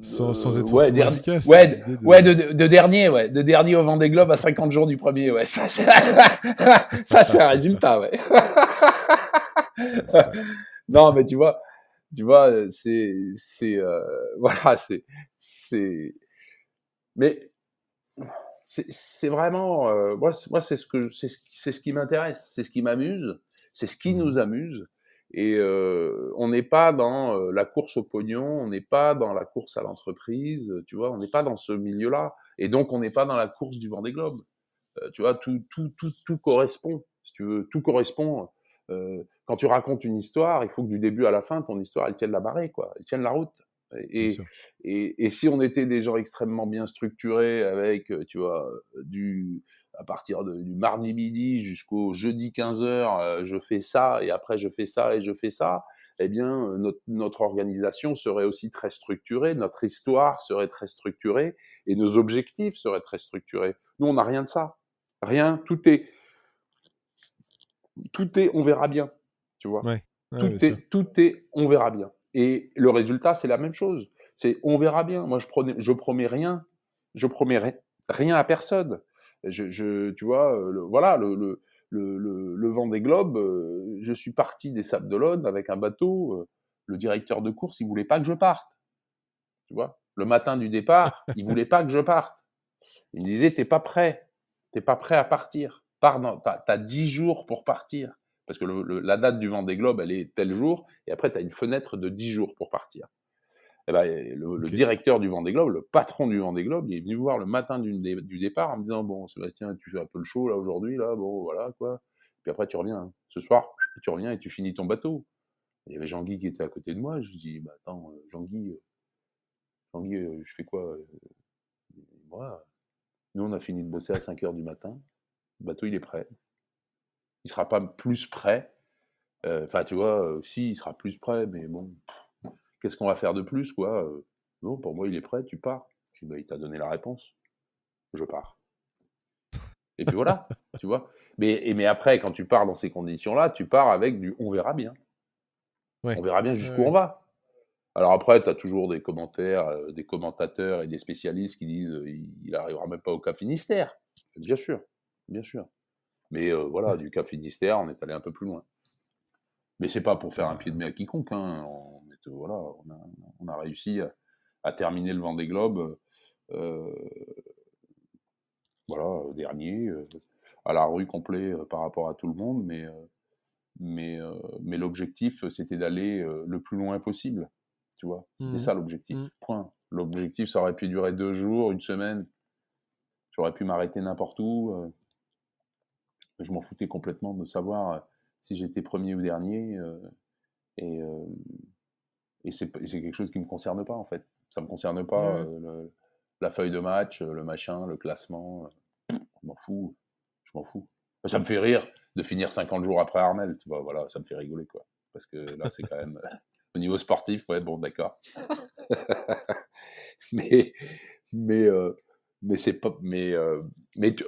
sans être Ouais, forcément efficace. C'est ouais, l'idée ouais, de. de dernier, ouais, de dernier au Vendée Globe à 50 jours du premier, ouais, ça, ça c'est un résultat, ouais. Ouais, c'est vrai. Non, mais tu vois, voilà, c'est, mais c'est vraiment, moi, c'est ce qui m'intéresse, c'est ce qui m'amuse, c'est ce qui Mhm. nous amuse. Et on n'est pas dans la course au pognon, on n'est pas dans la course à l'entreprise, tu vois, on n'est pas dans ce milieu-là. Et donc, on n'est pas dans la course du Vendée Globe. Tu vois, tout correspond, si tu veux, tout correspond. Quand tu racontes une histoire, il faut que du début à la fin, ton histoire, elle tienne la barrée, quoi, elle tienne la route. Bien Et, sûr. et si on était des gens extrêmement bien structurés, avec, tu vois, à partir du mardi midi jusqu'au jeudi 15 heures, je fais ça, et après je fais ça, et je fais ça, eh bien, notre organisation serait aussi très structurée, notre histoire serait très structurée, et nos objectifs seraient très structurés. Nous, on n'a rien de ça. Rien, on verra bien, tu vois. Ouais, ouais, bien sûr. Tout est, on verra bien. Et le résultat, c'est la même chose. C'est, on verra bien. Moi, je promets rien, rien à personne. Tu vois, voilà, le Vendée Globe, je suis parti des Sables d'Olonne avec un bateau. Le directeur de course, il voulait pas que je parte, tu vois. Le matin du départ, il voulait pas que je parte. Il me disait, t'es pas prêt à partir. T'as 10 jours pour partir. Parce que la date du Vendée Globe, elle est tel jour, et après, t'as une fenêtre de 10 jours pour partir. Et ben, le Ok. directeur du Vendée Globe, le patron du Vendée Globe, il est venu me voir le matin du départ en me disant, bon, Sébastien, tu fais un peu le show, là, aujourd'hui, là, bon, voilà, quoi. Puis après, tu reviens, hein. Ce soir, tu reviens et tu finis ton bateau. Il y avait Jean-Guy qui était à côté de moi, je lui dis, bah, attends, Jean-Guy, je fais quoi moi, nous, on a fini de bosser à 5 heures du matin. Le bateau, il est prêt. Il sera pas plus prêt. Enfin, tu vois, si, il sera plus prêt, mais bon, qu'est-ce qu'on va faire de plus, quoi non, pour moi, il est prêt, tu pars. Je dis, bah, il t'a donné la réponse. Je pars. Et puis voilà, tu vois. Mais après, quand tu pars dans ces conditions-là, tu pars avec du on verra bien. On Ouais. verra bien Ouais, jusqu'où on ouais. va. Alors après, tu as toujours des commentaires, des commentateurs et des spécialistes qui disent il arrivera même pas au Cap Finistère. Bien sûr, bien sûr. Mais voilà, du Cap Finistère, on est allé un peu plus loin. Mais c'est pas pour faire un pied de Bah, nez à quiconque. Hein. Voilà, on a réussi à terminer le Vendée Globe, euh, voilà, dernier, à la rue complet par rapport à tout le monde, mais l'objectif, c'était d'aller le plus loin possible. Tu vois, c'était mhm. ça l'objectif. Mhm. Point. L'objectif, ça aurait pu durer 2 jours, une semaine. J'aurais pu m'arrêter n'importe où. Je m'en foutais complètement de savoir si j'étais premier ou dernier. Et Et c'est quelque chose qui me concerne pas, en fait. Ça me concerne Ouais, pas, ouais. la feuille de match, le machin, le classement, je m'en fous, je m'en fous. Ça me fait rire de finir 50 jours après Armel, tu vois? Voilà, ça me fait rigoler, quoi. Parce que là, c'est quand même, au niveau sportif, ouais, bon, d'accord. Mais mais heu, mais c'est pas mais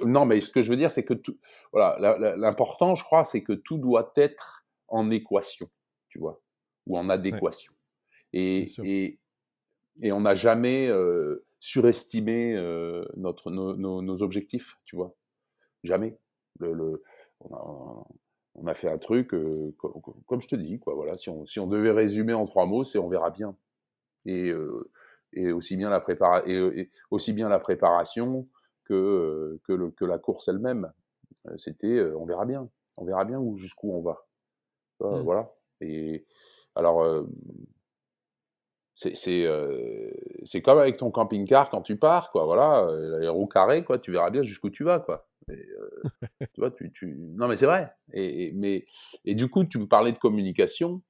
non, mais ce que je veux dire, c'est que tout voilà, l'important, je crois, c'est que tout doit être en équation, tu vois? Ou en Ouais, adéquation. bien Et sûr. et et on n'a jamais, surestimé, nos objectifs, tu vois? Jamais. Le on a on a fait un truc, comme je te dis, quoi, voilà, si on devait résumer en 3 mots, c'est: «On verra bien». Et aussi bien aussi bien la préparation que la course elle-même. C'était, on verra bien où jusqu'où on va. Mmh. Voilà. Et alors, c'est comme avec ton camping-car quand tu pars, quoi, voilà, les roues carrées, quoi, tu verras bien jusqu'où tu vas, quoi. Tu vois, non, mais c'est vrai. Et du coup, tu me parlais de communication.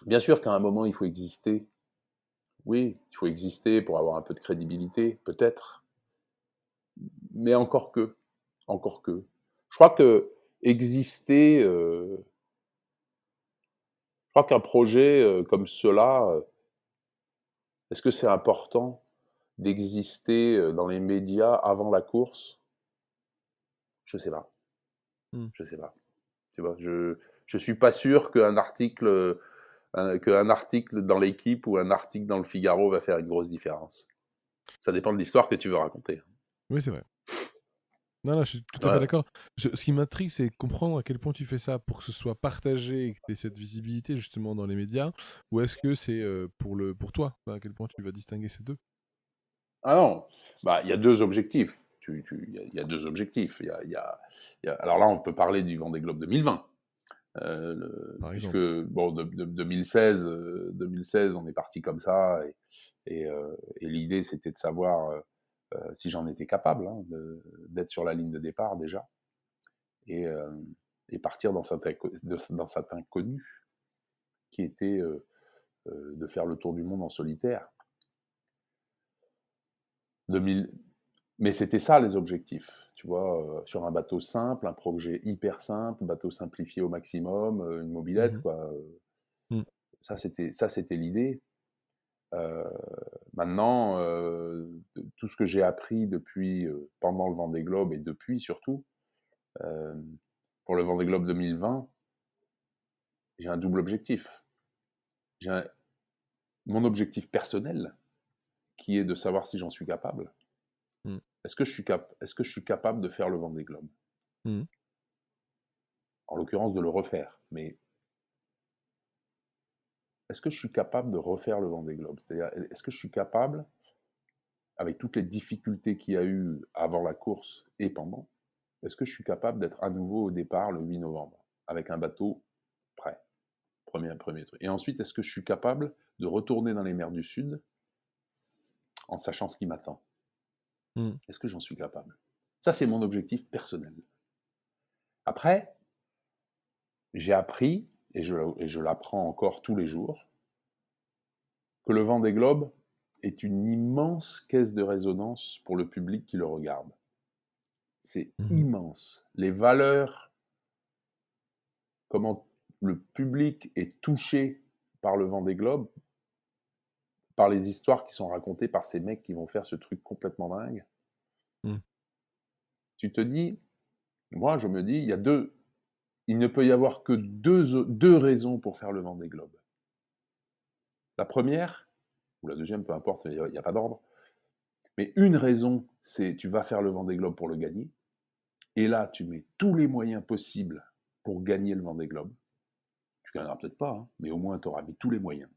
Bien sûr qu'à un moment, il faut exister. Oui, il faut exister pour avoir un peu de crédibilité, peut-être. Mais encore que. Je crois que exister, je crois qu'un projet, comme cela, est-ce que c'est important d'exister, dans les médias avant la course? Je sais pas, Mmh. je sais pas. Tu vois? Je suis pas sûr qu'un article dans l'Équipe ou un article dans le Figaro va faire une grosse différence. Ça dépend de l'histoire que tu veux raconter. Oui, c'est vrai. Non, non, je suis tout à fait Ouais. d'accord. Ce qui m'intrigue, c'est comprendre à quel point tu fais ça pour que ce soit partagé et que tu aies cette visibilité justement dans les médias, ou est-ce que c'est pour toi? Enfin, à quel point tu vas distinguer ces deux? Ah non, bah, il y a 2 objectifs. Il y a 2 objectifs. Alors là, on peut parler du Vendée Globe 2020, Par puisque exemple. bon, 2016, 2016, on est parti comme ça, et l'idée, c'était de savoir, si j'en étais capable, hein, d'être sur la ligne de départ déjà, et, partir dans cet inconnu qui était, de faire le tour du monde en solitaire. 2000 Mais c'était ça les objectifs, tu vois, sur un bateau simple, un projet hyper simple, bateau simplifié au maximum, une mobilette, Mmh. quoi. Mmh. Ça c'était l'idée. Heu, Maintenant, tout ce que j'ai appris depuis, pendant le Vendée Globe et depuis surtout, hem, pour le Vendée Globe 2020, j'ai un double objectif. J'ai un Mon objectif personnel qui est de savoir si j'en suis capable. Mmh. Est-ce que je suis capable de faire le Vendée Globe? Mmh. En l'occurrence de le refaire, mais est-ce que je suis capable de refaire le Vendée Globe? C'est-à-dire, est-ce que je suis capable, avec toutes les difficultés qu'il y a eu avant la course et pendant, est-ce que je suis capable d'être à nouveau au départ le 8 novembre, avec un bateau prêt? Premier truc. Et ensuite, est-ce que je suis capable de retourner dans les mers du Sud en sachant ce qui m'attend? Mmh. Est-ce que j'en suis capable? Ça, c'est mon objectif personnel. Après, j'ai appris, et je l'apprends encore tous les jours, que le Vendée Globe est une immense caisse de résonance pour le public qui le regarde. C'est Mmh. immense. Les valeurs, comment le public est touché par le Vendée Globe, par les histoires qui sont racontées par ces mecs qui vont faire ce truc complètement dingue. Mmh. Tu te dis, moi je me dis, il ne peut y avoir que deux raisons pour faire le Vendée Globe. La première, ou la deuxième, peu importe, il n'y a pas d'ordre, mais une raison, c'est tu vas faire le Vendée Globe pour le gagner. Et là, tu mets tous les moyens possibles pour gagner le Vendée Globe. Tu ne gagneras peut-être pas, hein, mais au moins tu auras mis tous les moyens.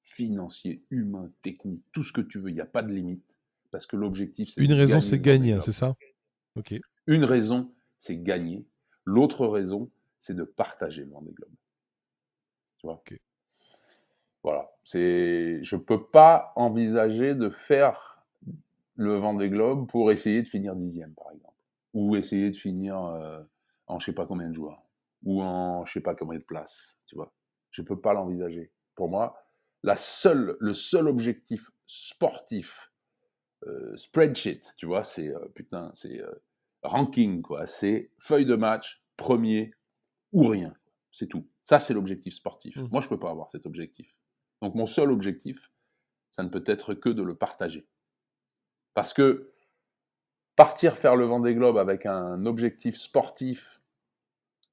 Financiers, humains, techniques, tout ce que tu veux, il n'y a pas de limite. Parce que l'objectif, c'est Une de raison, gagner c'est le Vendée gagner, hein, Globe. c'est ça? OK. Une raison, c'est gagner. L'autre raison, c'est de partager le Vendée Globe. Tu vois? OK. Voilà. Je ne peux pas envisager de faire le Vendée Globe pour essayer de finir 10e, par exemple. Ou essayer de finir en je sais pas combien de joueurs. Ou en je sais pas combien de places. Tu vois? Je ne peux pas l'envisager. Pour moi, le seul objectif sportif, spreadsheet, tu vois, c'est ranking, quoi. C'est feuille de match, premier ou rien. C'est tout. Ça, c'est l'objectif sportif. Moi, je ne peux pas avoir cet objectif. Donc, mon seul objectif, ça ne peut être que de le partager. Parce que partir faire le Vendée Globe avec un objectif sportif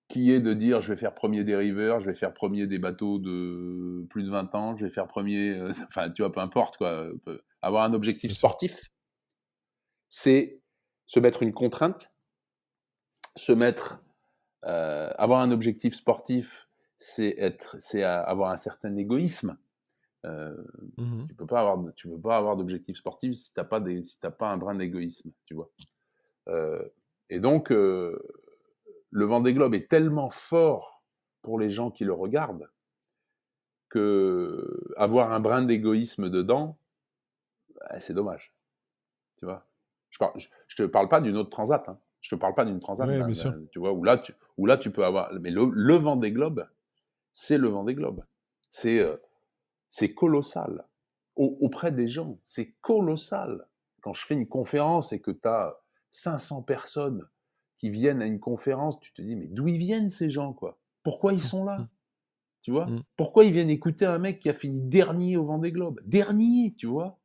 qui est de dire je vais faire premier des rivers, je vais faire premier des bateaux de plus de 20 ans, je vais faire premier, enfin tu vois, peu importe quoi, avoir un objectif sportif, c'est se mettre une contrainte, avoir un objectif sportif, c'est avoir un certain égoïsme. Tu peux pas avoir d'objectif sportif si t'as pas un brin d'égoïsme, tu vois. Et donc le Vendée Globe est tellement fort pour les gens qui le regardent que avoir un brin d'égoïsme dedans, c'est dommage, tu vois. Je te parle pas d'une autre transat, hein. Je te parle pas d'une transat, Ouais, bien sûr. tu vois, où là tu peux avoir. Mais le Vendée Globe, c'est le Vendée Globe. C'est colossal. Auprès des gens, c'est colossal. Quand je fais une conférence et que tu as 500 personnes qui viennent à une conférence, tu te dis, mais d'où ils viennent ces gens, quoi? Pourquoi ils sont là? Tu vois? Pourquoi ils viennent écouter un mec qui a fini dernier au Vendée Globe? Dernier, tu vois?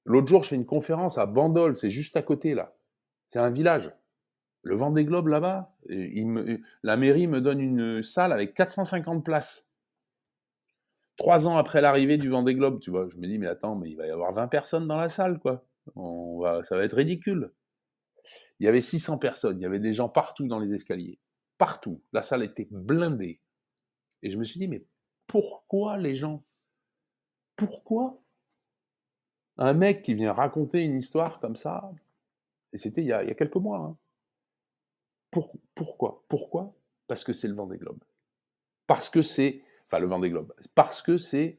L'autre jour, je fais une conférence à Bandol, c'est juste à côté, là. C'est un village. Le Vendée Globe, là-bas, la mairie me donne une salle avec 450 places. 3 ans après l'arrivée du Vendée Globe, tu vois. Je me dis, mais attends, mais il va y avoir 20 personnes dans la salle, quoi. Ça va être ridicule. Il y avait 600 personnes, il y avait des gens partout dans les escaliers. Partout. La salle était blindée. Et je me suis dit, mais pourquoi les gens? Pourquoi un mec qui vient raconter une histoire comme ça, et c'était il y a quelques mois, hein. Pourquoi? Parce que c'est le Vendée Globe. Parce que enfin, le Vendée Globe. Parce que ça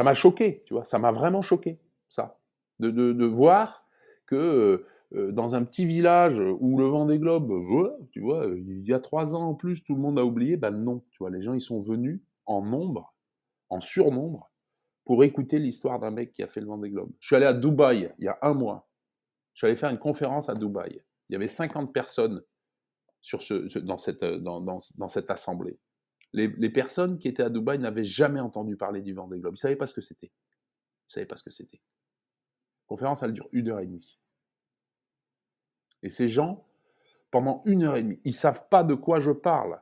m'a choqué, tu vois. Ça m'a vraiment choqué, ça. De voir que dans un petit village où le Vendée Globe, tu vois, il y a 3 ans en plus, tout le monde a oublié, ben non, tu vois, les gens, ils sont venus en nombre, en surnombre, pour écouter l'histoire d'un mec qui a fait le Vendée Globe. Je suis allé à Dubaï, il y a 1 mois. Je suis allé faire une conférence à Dubaï. Il y avait 50 personnes dans cette assemblée. Les personnes qui étaient à Dubaï n'avaient jamais entendu parler du Vendée Globe. Ils ne savaient pas ce que c'était. La conférence, elle dure 1h30. Et ces gens, pendant 1h30, ils ne savent pas de quoi je parle.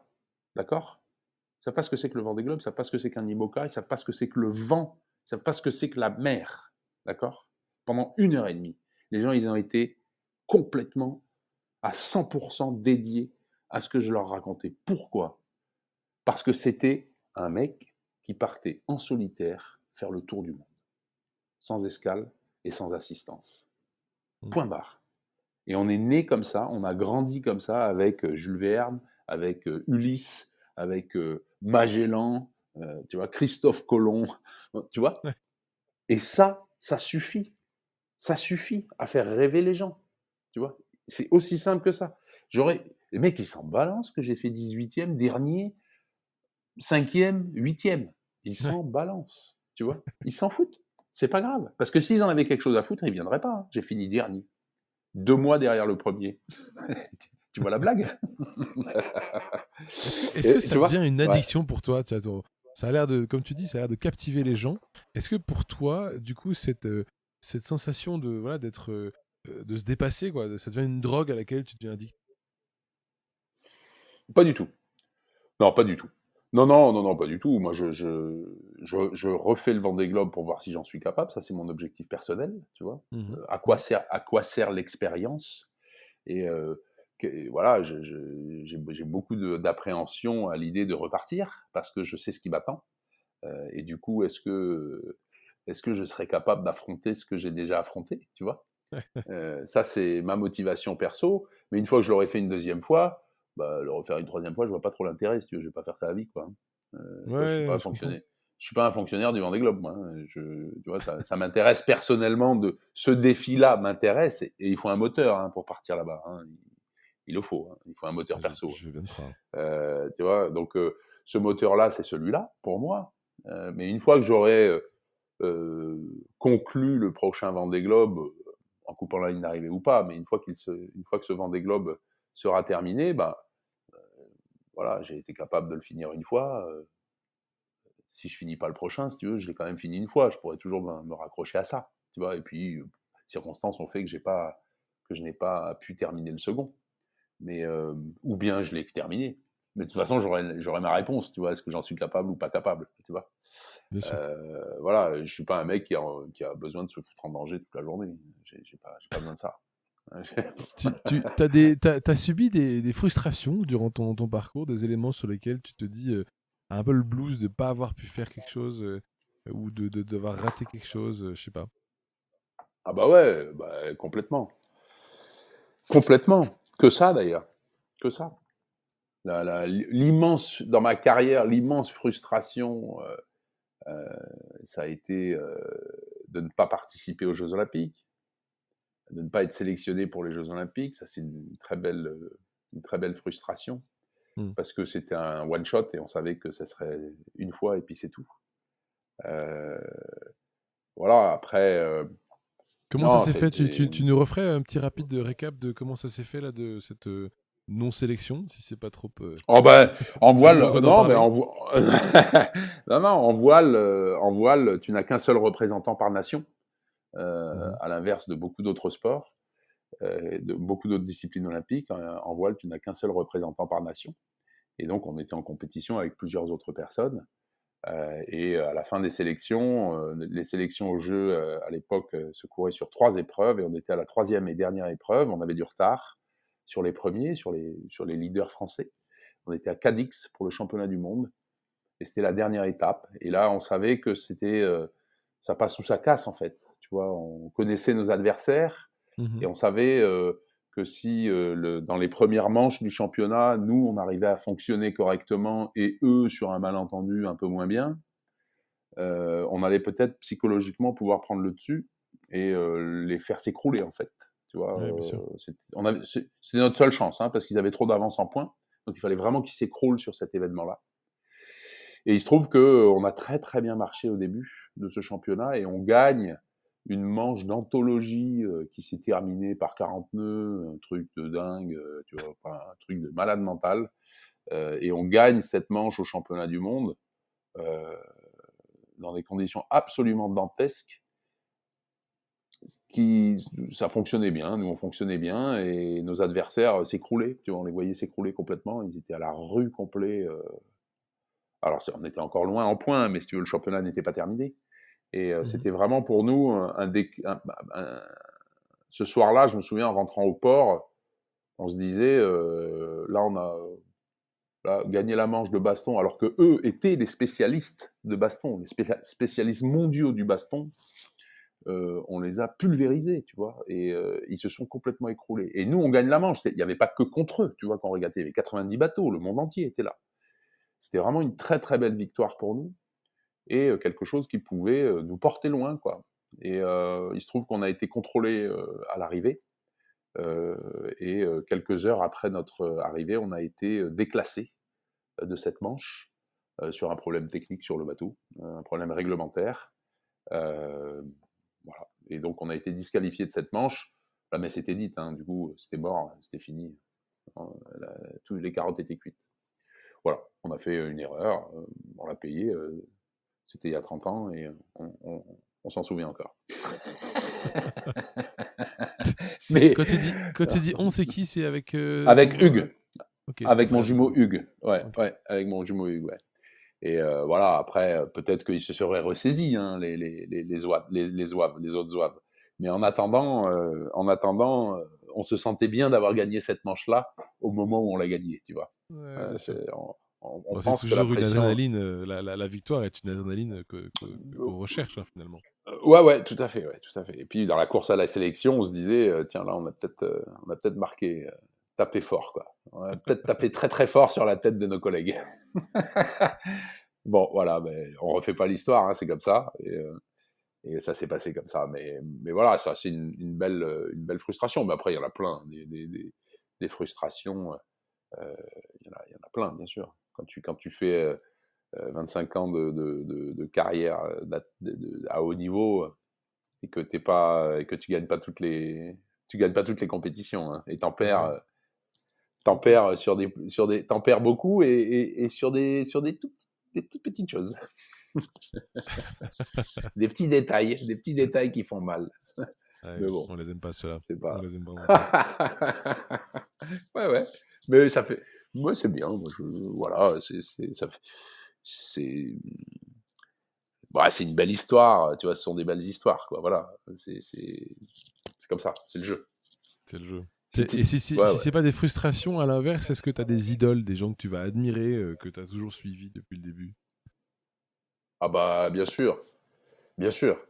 D'accord? Ils ne savent pas ce que c'est que le Vendée Globe, ils ne savent pas ce que c'est qu'un IMOCA, ils ne savent pas ce que c'est que le vent, ils ne savent pas ce que c'est que la mer. D'accord? Pendant 1h30. Les gens, ils ont été complètement à 100% dédiés à ce que je leur racontais. Pourquoi? Parce que c'était un mec qui partait en solitaire faire le tour du monde, sans escale et sans assistance. Point barre. Et on est né comme ça, on a grandi comme ça avec Jules Verne, avec Ulysse, avec Magellan, tu vois, Christophe Colomb, tu vois. Ouais. Et ça suffit. Ça suffit à faire rêver les gens, tu vois. C'est aussi simple que ça. Les mecs, ils s'en balancent que j'ai fait 18e, dernier, 5e, 8e. Ils s'en balancent, tu vois. Ils s'en foutent. C'est pas grave. Parce que s'ils en avaient quelque chose à foutre, ils viendraient pas. Hein. J'ai fini dernier. 2 mois derrière le premier. Tu vois la blague? Est-ce que ça devient une addiction pour toi? Ça a l'air de, comme tu dis, ça a l'air de captiver les gens. Est-ce que pour toi, du coup, cette sensation de de se dépasser, quoi, ça devient une drogue à laquelle tu deviens addict? Pas du tout. Non, pas du tout. Non, pas du tout. Moi, je refais le Vendée Globe pour voir si j'en suis capable. Ça, c'est mon objectif personnel, tu vois. À quoi sert l'expérience? Et voilà, j'ai beaucoup d'appréhension à l'idée de repartir parce que je sais ce qui m'attend. Et du coup, est-ce que je serais capable d'affronter ce que j'ai déjà affronté, tu vois? Ça, c'est ma motivation perso. Mais une fois que je l'aurais fait une deuxième fois, le refaire une troisième fois, je vois pas trop l'intérêt, si tu veux. Je vais pas faire ça à vie, quoi. Je suis pas un fonctionnaire. Je suis pas un fonctionnaire du Vendée Globe, moi. Tu vois, ça m'intéresse personnellement. Ce défi-là m'intéresse et il faut un moteur pour partir là-bas. Hein. Il le faut, hein. Il faut un moteur perso. Je veux bien te croire. Tu vois, donc ce moteur-là, c'est celui-là pour moi. Mais une fois que j'aurai conclu le prochain Vendée Globe, en coupant la ligne d'arrivée ou pas, mais une fois que ce Vendée Globe sera terminé, bah voilà, j'ai été capable de le finir une fois. Si je finis pas le prochain, si tu veux, je l'ai quand même fini une fois. Je pourrais toujours me raccrocher à ça, tu vois. Et puis, circonstances ont fait que je n'ai pas pu terminer le second. Mais ou bien je l'ai terminé. Mais de toute façon, j'aurais ma réponse, tu vois. Est-ce que j'en suis capable ou pas capable, tu vois. Bien sûr. Voilà, je suis pas un mec qui a besoin de se foutre en danger toute la journée. J'ai pas besoin de ça. T'as subi des frustrations durant ton parcours, des éléments sur lesquels tu te dis un peu le blues de pas avoir pu faire quelque chose ou d'avoir raté quelque chose, je sais pas. Ah bah ouais, bah, complètement. Complètement. Que ça d'ailleurs. Que ça. L'immense, dans ma carrière, l'immense frustration, ça a été de ne pas participer aux Jeux Olympiques, de ne pas être sélectionné pour les Jeux Olympiques. Ça, c'est une très belle frustration. Parce que c'était un one-shot et on savait que ça serait une fois et puis c'est tout. Voilà, après... Comment ça s'est fait tu nous referais un petit rapide récap de comment ça s'est fait, là, de cette non-sélection, si c'est pas trop... Oh ben, en voile, non, mais non, en voile, tu n'as qu'un seul représentant par nation, à l'inverse de beaucoup d'autres sports, de beaucoup d'autres disciplines olympiques. En voile, tu n'as qu'un seul représentant par nation. Et donc, on était en compétition avec plusieurs autres personnes. Et à la fin des sélections, les sélections aux Jeux, à l'époque, se couraient sur 3 épreuves, et on était à la 3e et dernière épreuve. On avait du retard sur les premiers, sur les leaders français. On était à Cadix pour le championnat du monde, et c'était la dernière étape. Et là, on savait que c'était ça passe ou ça casse, en fait. Tu vois, on connaissait nos adversaires, et on savait que si dans les premières manches du championnat, nous, on arrivait à fonctionner correctement, et eux, sur un malentendu, un peu moins bien, on allait peut-être psychologiquement pouvoir prendre le dessus et les faire s'écrouler, en fait. Tu vois, Ouais, bien sûr. c'était notre seule chance, hein, parce qu'ils avaient trop d'avance en points. Donc il fallait vraiment qu'ils s'écroulent sur cet événement-là. Et il se trouve qu'on a très très bien marché au début de ce championnat, et on gagne une manche d'anthologie qui s'est terminée par 40 nœuds, un truc de dingue, tu vois, un truc de malade mental. Et on gagne cette manche au championnat du monde dans des conditions absolument dantesques. Ça fonctionnait bien, nous on fonctionnait bien, et nos adversaires s'écroulaient, tu vois, on les voyait s'écrouler complètement, ils étaient à la rue complet. Alors on était encore loin en points, mais si tu veux, le championnat n'était pas terminé. Et c'était vraiment pour nous ce soir-là, je me souviens, en rentrant au port, on se disait, là on a gagné la manche de baston, alors que eux étaient les spécialistes de baston, les spécialistes mondiaux du baston. On les a pulvérisés, tu vois, et ils se sont complètement écroulés. Et nous, on gagne la manche. Il n'y avait pas que contre eux, tu vois, qu'on régatait. Il y avait 90 bateaux, le monde entier était là. C'était vraiment une très très belle victoire pour nous, et quelque chose qui pouvait nous porter loin, quoi. Et il se trouve qu'on a été contrôlé à l'arrivée, et quelques heures après notre arrivée, on a été déclassé de cette manche sur un problème technique sur le bateau, un problème réglementaire. Voilà. Et donc on a été disqualifié de cette manche. La messe était dite, hein, du coup c'était mort, c'était fini. Toutes les carottes étaient cuites. Voilà, on a fait une erreur, on l'a payé, c'était il y a 30 ans, et on s'en souvient encore. Mais quand tu dis on, c'est qui? C'est avec avec Hugues. Okay, avec mon jumeau Hugues. Ouais, okay. Ouais, avec mon jumeau Hugues, ouais. Et voilà, après, peut-être qu'ils se seraient ressaisis, hein, les autres zouaves. Mais en attendant, on se sentait bien d'avoir gagné cette manche-là au moment où on l'a gagnée, tu vois. Ouais, on c'est pense que la toujours une pression... adrénaline, la victoire est une adrénaline qu'on recherche, hein, finalement. Ouais, tout à fait, ouais, tout à fait. Et puis dans la course à la sélection, on se disait, tiens, là, on a peut-être marqué, tapé fort, quoi. On a peut-être tapé très très fort sur la tête de nos collègues. Bon, voilà, mais on refait pas l'histoire, hein, c'est comme ça, et ça s'est passé comme ça. Mais voilà, ça c'est une belle frustration. Mais après, il y en a plein, des frustrations, il y en a plein, bien sûr. Quand tu fais 25 ans de carrière à haut niveau et que tu gagnes pas tu gagnes pas toutes les compétitions, hein, et Ouais. t'en perds beaucoup et sur des toutes petites choses, des petits détails qui font mal. Ouais, Mais bon, on les aime pas ceux-là. c'est On pas. les aime vraiment pas. Ouais, ouais. Mais ça fait. Moi, c'est bien. Voilà, ça fait. C'est. Bah, c'est une belle histoire. Tu vois, ce sont des belles histoires, quoi. Voilà. C'est comme ça. C'est le jeu. C'est le jeu. Si tu- Et Ouais, si ouais. c'est pas des frustrations, à l'inverse, est-ce que tu as des idoles, des gens que tu vas admirer, que tu as toujours suivis depuis le début? Ah bah, bien sûr. Bien sûr.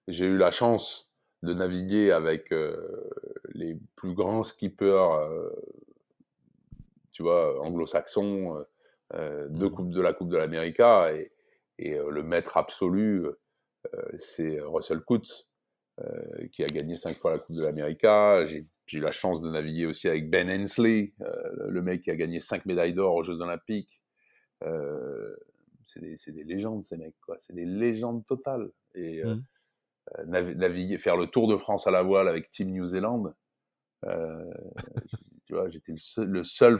J'ai eu la chance de naviguer avec les plus grands skippers, tu vois, anglo-saxons, Mhm. de la Coupe de l'América. Le maître absolu, c'est Russell Coutts, qui a gagné 5 fois la Coupe de l'América. J'ai eu la chance de naviguer aussi avec Ben Hensley, le mec qui a gagné 5 médailles d'or aux Jeux Olympiques. Euh, c'est des légendes, ces mecs, quoi. C'est des légendes totales. Mhm. Naviguer, faire le Tour de France à la voile avec Team New Zealand, euh, tu vois, j'étais le seul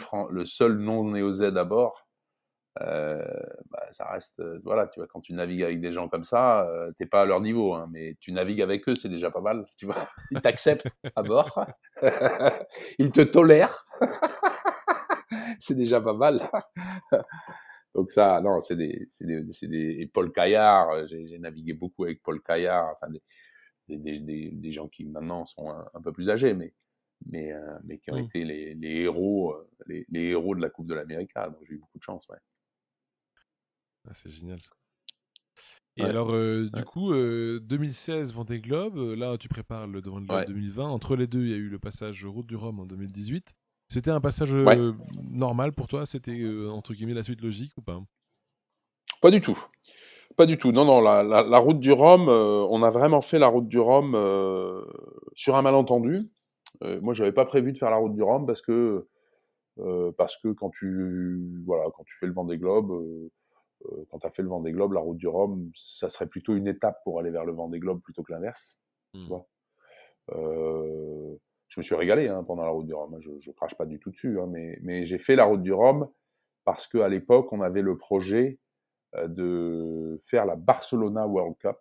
non néo-Z à bord. Euh, Bah, ça reste, voilà, tu vois, quand tu navigues avec des gens comme ça, t'es pas à leur niveau, hein, mais tu navigues avec eux, c'est déjà pas mal, tu vois. Ils t'acceptent à bord, ils te tolèrent, c'est déjà pas mal. Donc ça, non, et Paul Caillard, j'ai navigué beaucoup avec Paul Caillard, enfin des gens qui maintenant sont un peu plus âgés, mais qui ont Mhm. été les héros, les héros de la Coupe de l'Amérique. Donc j'ai eu beaucoup de chance, ouais. Ah, c'est génial ça. Et Ouais, alors, du ouais, coup, 2016 Vendée Globe, là tu prépares le Vendée Globe ouais. 2020. Entre les deux, il y a eu le passage Route du Rhum en 2018. C'était un passage Ouais. normal pour toi? C'était entre guillemets la suite logique ou pas? Pas du tout. Pas du tout. Non, non, la route du Rhum, on a vraiment fait la route du Rhum sur un malentendu. Moi, j'avais pas prévu de faire la route du Rhum parce que voilà, quand tu fais le Vendée Globe, quand tu as fait le Vendée Globe, la route du Rhum, ça serait plutôt une étape pour aller vers le Vendée Globe plutôt que l'inverse. Tu Hmm. vois. Je me suis régalé, hein, pendant la route du Rhum. Je crache pas du tout dessus, hein, mais j'ai fait la route du Rhum parce qu'à l'époque, on avait le projet de faire la Barcelona World Cup,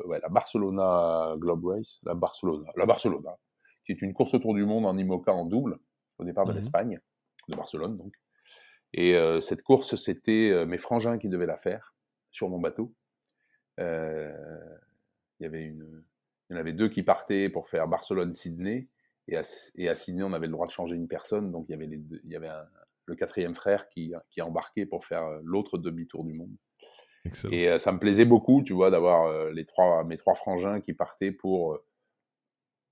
ouais, la Barcelona Globe Race, la Barcelona, qui est une course autour du monde en IMOCA en double, au départ de Mhm. l'Espagne, de Barcelone donc. Et cette course, c'était mes frangins qui devaient la faire sur mon bateau. Euh, il y avait il y en avait deux qui partaient pour faire Barcelone-Sydney, et à Sydney, on avait le droit de changer une personne, donc il y avait le quatrième frère qui a embarqué pour faire l'autre demi-tour du monde. Excellent. Et ça me plaisait beaucoup, tu vois, d'avoir mes trois frangins qui partaient pour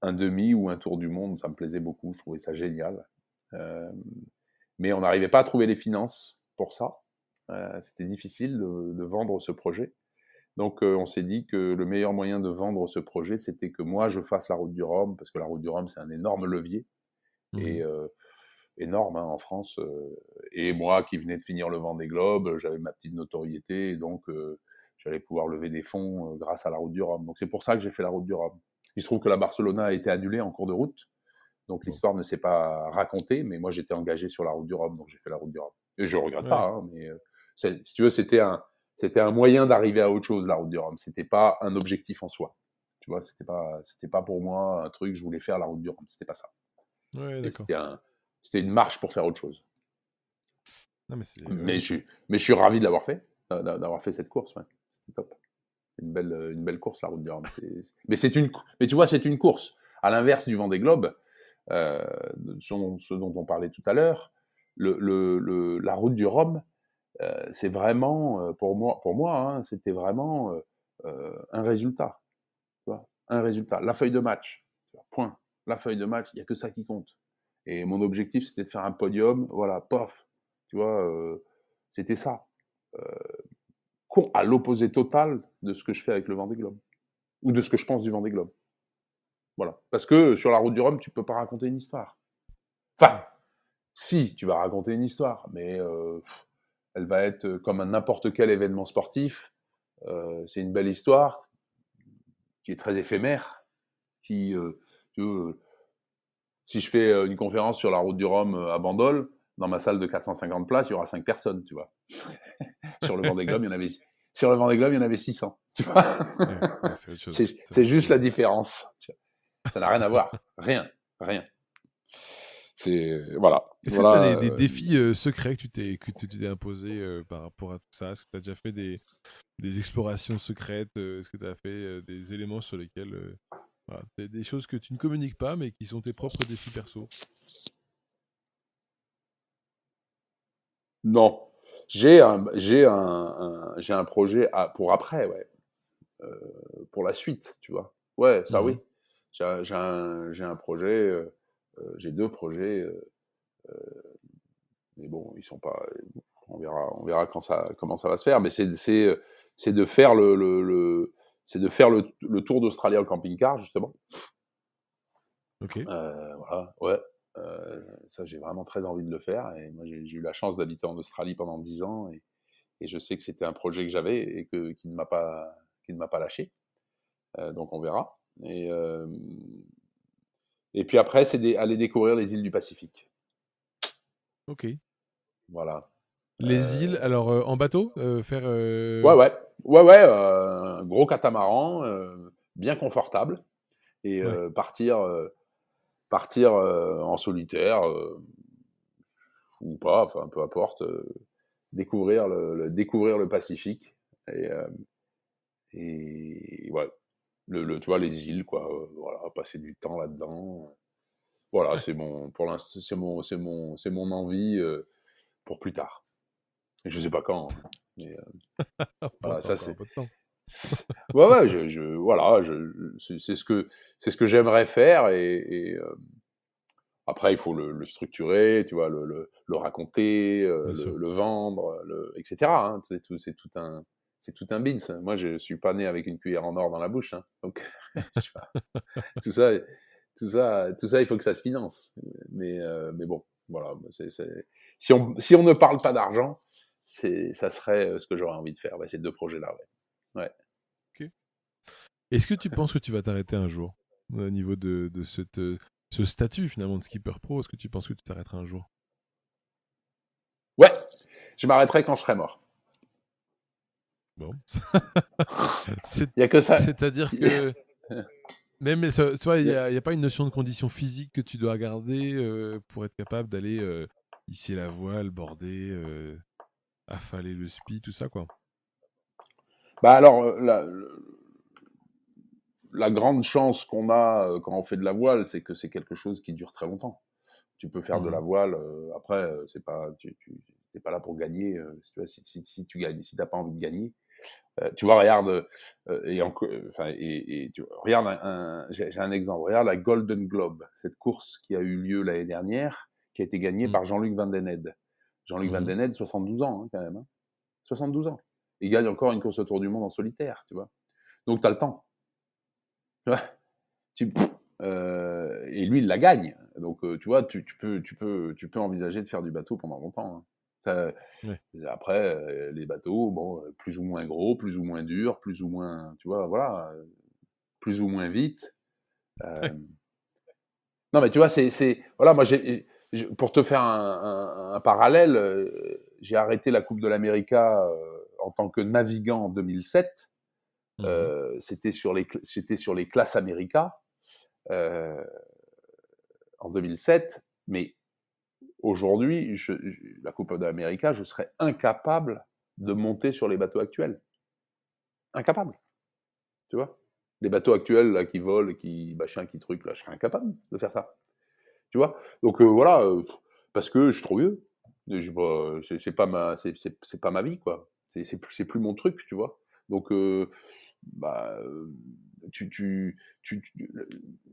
un demi ou un tour du monde. Ça me plaisait beaucoup, je trouvais ça génial. Euh, mais on n'arrivait pas à trouver les finances pour ça. C'était difficile de vendre ce projet. Donc on s'est dit que le meilleur moyen de vendre ce projet, c'était que moi je fasse la route du Rhum, parce que la route du Rhum, c'est un énorme levier, Mhm. et énorme, hein, en France. Et moi qui venais de finir le Vendée Globe, j'avais ma petite notoriété, et donc j'allais pouvoir lever des fonds grâce à la route du Rhum. Donc c'est pour ça que j'ai fait la route du Rhum. Il se trouve que la Barcelona a été annulée en cours de route, donc Bon. l'histoire ne s'est pas racontée, mais moi j'étais engagé sur la route du Rhum, donc j'ai fait la route du Rhum. Et je regrette Ouais. pas, hein, mais si tu veux, c'était un moyen d'arriver à autre chose, la route du Rhum. C'était pas un objectif en soi. Tu vois, c'était pas pour moi un truc, je voulais faire la route du Rhum, c'était pas ça. Ouais, Et d'accord. c'était une marche pour faire autre chose. Non, mais c'est. Ouais. Mais je suis ravi de l'avoir fait, d'avoir fait cette course, ouais. C'était top. Une belle course, la route du Rhum. Mais tu vois, c'est une course. À l'inverse du Vendée Globe, euh, ce dont on parlait tout à l'heure, la route du Rhum, c'est vraiment, pour moi, hein, c'était vraiment un résultat. Tu vois, un résultat. La feuille de match. Point. La feuille de match, il n'y a que ça qui compte. Et mon objectif, c'était de faire un podium. Voilà, pof. Tu vois, c'était ça. Euh, à l'opposé total de ce que je fais avec le Vendée Globe. Ou de ce que je pense du Vendée Globe. Voilà. Parce que sur la route du Rhum, tu peux pas raconter une histoire. Enfin, Hmm. Si, tu vas raconter une histoire, mais elle va être comme n'importe quel événement sportif. C'est une belle histoire qui est très éphémère, qui, tu veux, si je fais une conférence sur la route du Rhum à Bandol, dans ma salle de 450 places, il y aura 5 personnes, tu vois. Sur le Vendée Globe, il y en avait, sur le Vendée Globe, il y en avait 600, tu vois. Ouais, c'est autre chose. C'est juste la différence. Tu vois. Ça n'a rien à voir. Rien. Rien. Voilà. Est-ce que tu as Voilà. des défis secrets que tu t'es imposé par rapport à tout ça? Est-ce que tu as déjà fait des explorations secrètes? Est-ce que tu as fait des éléments sur lesquels voilà, des choses que tu ne communiques pas, mais qui sont tes propres défis perso? Non. J'ai un projet pour après, ouais. Pour la suite, tu vois. Ouais, ça Mhm. oui. J'ai un projet, j'ai 2 projets, mais bon, ils sont pas. On verra comment ça va se faire. Mais c'est de faire c'est de faire le tour d'Australie en camping-car, justement. Ok. Voilà, ouais. Ça, j'ai vraiment très envie de le faire. Et moi, j'ai eu la chance d'habiter en Australie pendant 10 ans. Et je sais que c'était un projet que j'avais et qui ne m'a pas lâché. Donc, on verra. Et puis après, c'est aller découvrir les îles du Pacifique. Ok. Voilà. Les îles, alors en bateau, faire. Ouais, ouais. Ouais, ouais. Un gros catamaran, bien confortable. Et Ouais. partir en solitaire, ou pas, enfin, peu importe. Découvrir le Pacifique. Et, euh, et ouais. Tu vois, les îles, quoi. Voilà, passer du temps là-dedans. Voilà, Ouais. pour l'instant, c'est mon envie pour plus tard. Je sais pas quand, hein, mais Bon, voilà, t'as ça encore un c'est. peu de temps. Ouais, ouais, voilà, c'est ce que j'aimerais faire après il faut le structurer, tu vois, le raconter, Bien sûr. le vendre, etc. Hein, c'est tout un bins. Moi, je suis pas né avec une cuillère en or dans la bouche, hein, donc tout ça, tout ça, il faut que ça se finance. Mais bon, voilà, si on ne parle pas d'argent, ça serait ce que j'aurais envie de faire, ces 2 projets-là, ouais. Ouais. Ok. Est-ce que tu penses que tu vas t'arrêter un jour au niveau de ce statut finalement de skipper pro? Est-ce que tu penses que tu t'arrêteras un jour? Ouais, je m'arrêterai quand je serai mort. Bon. Il y a que ça. C'est-à-dire que même, tu vois, il y a pas une notion de condition physique que tu dois garder pour être capable d'aller hisser la voile, border, affaler le spi, tout ça, quoi. Bah alors, la grande chance qu'on a quand on fait de la voile, c'est que c'est quelque chose qui dure très longtemps. Tu peux faire de la Mhm. voile, après, c'est pas, t'es pas là pour gagner. Si tu vois, si tu gagnes, si t'as pas envie de gagner, tu vois, regarde, enfin, regarde j'ai un exemple. Regarde la Golden Globe, cette course qui a eu lieu l'année dernière, qui a été gagnée Mhm. par Jean-Luc Van Den Ende. Jean-Luc Van Mhm. Den Ende, 72 ans, hein, quand même. Hein. 72 ans. Il gagne encore une course autour du monde en solitaire, tu vois. Donc, tu as le temps. Tu vois tu, et lui, il la gagne. Donc, tu vois, tu peux envisager de faire du bateau pendant longtemps. Hein. Ça, Ouais. après, les bateaux, bon, plus ou moins gros, plus ou moins durs, plus ou moins, tu vois, voilà, plus ou moins vite. Euh, non, mais tu vois, voilà, moi, pour te faire un parallèle, j'ai arrêté la Coupe de l'América en tant que navigant en 2007. Mhm. C'était sur les classes America euh, en 2007, mais aujourd'hui, la Coupe de l'América, je serais incapable de monter sur les bateaux actuels. Incapable, tu vois. Les bateaux actuels là, qui volent, qui machin, qui truc, là, je serais incapable de faire ça. Tu vois. Donc voilà, parce que je suis trop vieux. C'est pas c'est pas ma vie, quoi. C'est plus mon truc, tu vois. Donc, bah,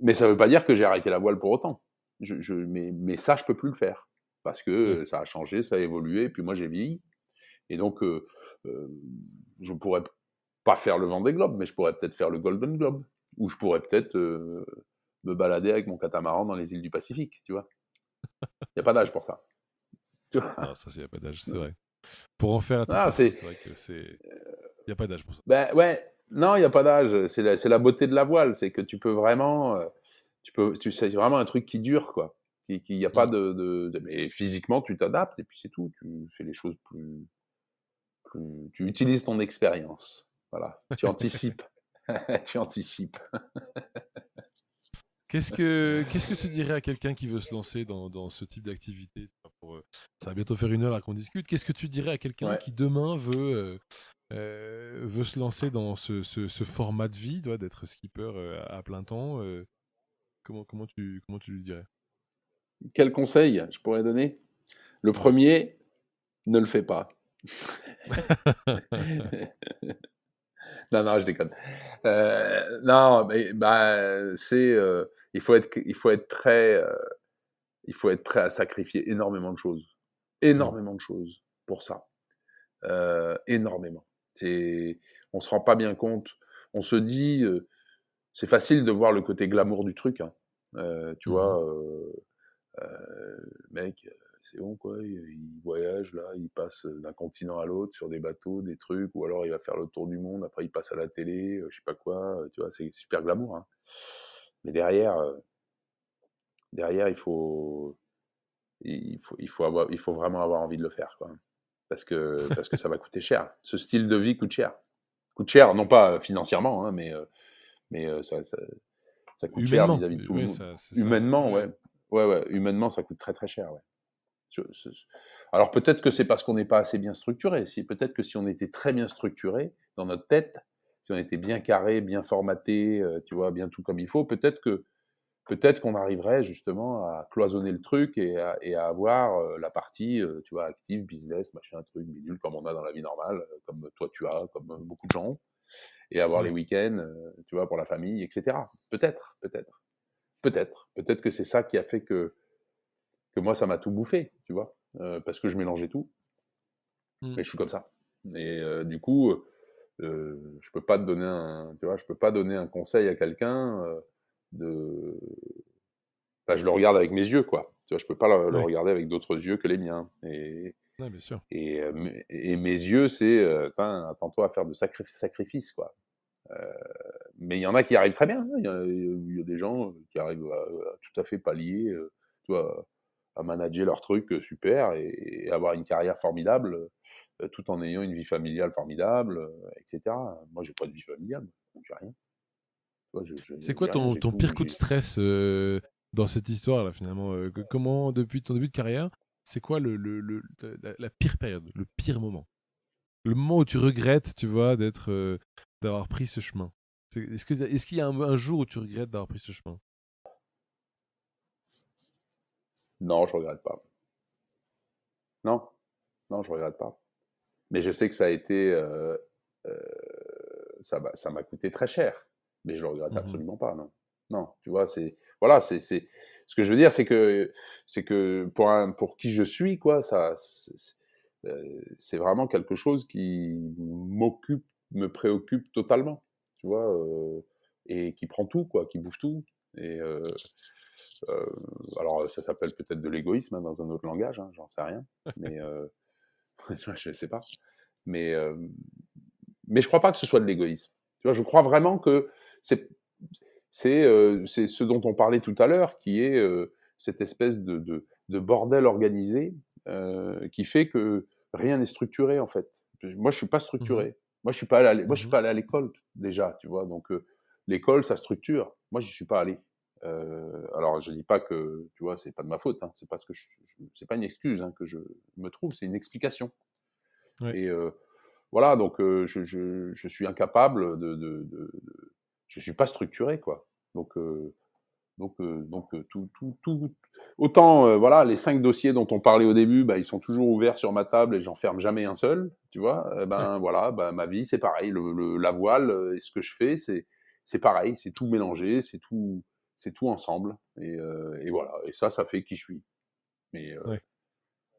mais ça veut pas dire que j'ai arrêté la voile pour autant. Mais ça, je peux plus le faire. Parce que Ouais. ça a changé, ça a évolué, et puis moi, j'ai vieilli. Et donc, euh, je pourrais pas faire le Vendée Globe, mais je pourrais peut-être faire le Golden Globe. Ou je pourrais peut-être me balader avec mon catamaran dans les îles du Pacifique, tu vois. Il n'y a pas d'âge pour ça. Tu vois. Non, ça, il n'y a pas d'âge, c'est vrai. Pour en faire à titre Ah, perso, c'est, c'est vrai que c'est. Il n'y a pas d'âge pour ça. ben ouais, non, il n'y a pas d'âge. C'est la beauté de la voile, c'est que tu peux vraiment, c'est vraiment un truc qui dure, quoi. Qui y a pas Ouais. mais physiquement, tu t'adaptes et puis c'est tout. Tu fais les choses tu utilises ton expérience. Voilà. Tu anticipes. Tu anticipes. Qu'est-ce que tu dirais à quelqu'un qui veut se lancer dans ce type d'activité? Ça va bientôt faire 1 heure là qu'on discute. Qu'est-ce que tu dirais à quelqu'un Ouais. qui demain veut se lancer dans ce format de vie, toi, d'être skipper à plein temps? Comment tu lui dirais? Quel conseil je pourrais donner? Le Ouais. premier, ne le fais pas. Non, non, je déconne. Non, mais bah, il faut être prêt à sacrifier Mm. énormément de choses pour ça, énormément. C'est, on se rend pas bien compte. On se dit, c'est facile de voir le côté glamour du truc, hein. Tu Mhm. vois, le mec, c'est bon quoi, il voyage là, il passe d'un continent à l'autre sur des bateaux, des trucs, ou alors il va faire le tour du monde, après il passe à la télé, je sais pas quoi, tu vois, c'est super glamour, hein. Mais derrière, il faut vraiment avoir envie de le faire, quoi. Parce que ça va coûter cher. Ce style de vie coûte cher. Coûte cher, non pas financièrement, hein, mais ça coûte cher Humainement, vis-à-vis de tout le ouais, monde. ça, c'est ça. Humainement, Ouais. ouais. Ouais, ouais, humainement, ça coûte très très cher, ouais. Je- je- Alors peut-être que c'est parce qu'on n'est pas assez bien structuré. Peut-être que si on était très bien structuré dans notre tête, si on était bien carré, bien formaté, tu vois, bien tout comme il faut, peut-être qu'on arriverait justement à cloisonner le truc et à avoir la partie, tu vois, active, business, machin, truc, bidule, comme on a dans la vie normale, comme toi tu as, comme beaucoup de gens ont, et avoir les Ouais. week-ends, tu vois, pour la famille, etc. Peut-être que c'est ça qui a fait que moi, ça m'a tout bouffé, tu vois, parce que je mélangeais tout, Mm. et je suis comme ça. Et du coup, je peux pas te donner tu vois, je peux pas donner un conseil à quelqu'un de, enfin, je le regarde avec mes yeux, quoi. Tu vois, je peux pas le Ouais. regarder avec d'autres yeux que les miens. Et, Ouais, bien sûr. et, euh, et mes yeux, c'est, attends-toi à faire de sacrifices, quoi. Mais il y en a qui arrivent très bien, hein. Il y a des gens qui arrivent à tout à fait pallier, tu vois, à manager leur truc super et avoir une carrière formidable, tout en ayant une vie familiale formidable, etc. Moi, j'ai pas de vie familiale, j'ai rien. Tu vois, C'est quoi j'ai rien, ton, j'ai ton tout. pire coup de stress dans cette histoire là finalement? Comment, depuis ton début de carrière, c'est quoi la pire période, le pire moment? Le moment où tu regrettes, tu vois, d'avoir pris ce chemin. Est-ce qu'il y a un jour où tu regrettes d'avoir pris ce chemin? Non, je regrette pas. Non, non, je regrette pas. Mais je sais que ça a été, euh, ça m'a coûté très cher. Mais je le regrette Mhm. absolument pas, non. Non, tu vois, voilà, ce que je veux dire, c'est que pour qui je suis, quoi, c'est vraiment quelque chose qui me préoccupe totalement, tu vois, et qui prend tout, quoi, qui bouffe tout. Et euh, alors, ça s'appelle peut-être de l'égoïsme, hein, dans un autre langage, hein, j'en sais rien, mais je sais pas. Mais, euh, mais je crois pas que ce soit de l'égoïsme. Tu vois, je crois vraiment que c'est c'est ce dont on parlait tout à l'heure, qui est cette espèce de bordel organisé qui fait que rien n'est structuré en fait. Moi, je suis pas Mhm. structuré. Moi, je suis Mhm. pas allé à l'école déjà, tu vois. Donc l'école, ça structure. Moi, j'y suis pas allé. Alors, je dis pas que, tu vois, c'est pas de ma faute. Hein, c'est pas ce que c'est pas une excuse hein, que je me trouve, c'est une explication. Ouais. Et voilà, donc je suis incapable je suis pas structuré, quoi. Donc, tout. Autant, voilà, les 5 dossiers dont on parlait au début, bah, ils sont toujours ouverts sur ma table et j'en ferme jamais un seul, tu vois. Ouais. Ben voilà, bah, ma vie, c'est pareil. La voile et ce que je fais, c'est pareil. C'est tout mélangé, c'est tout ensemble. Et voilà. Et ça fait qui je suis. Mais Ouais.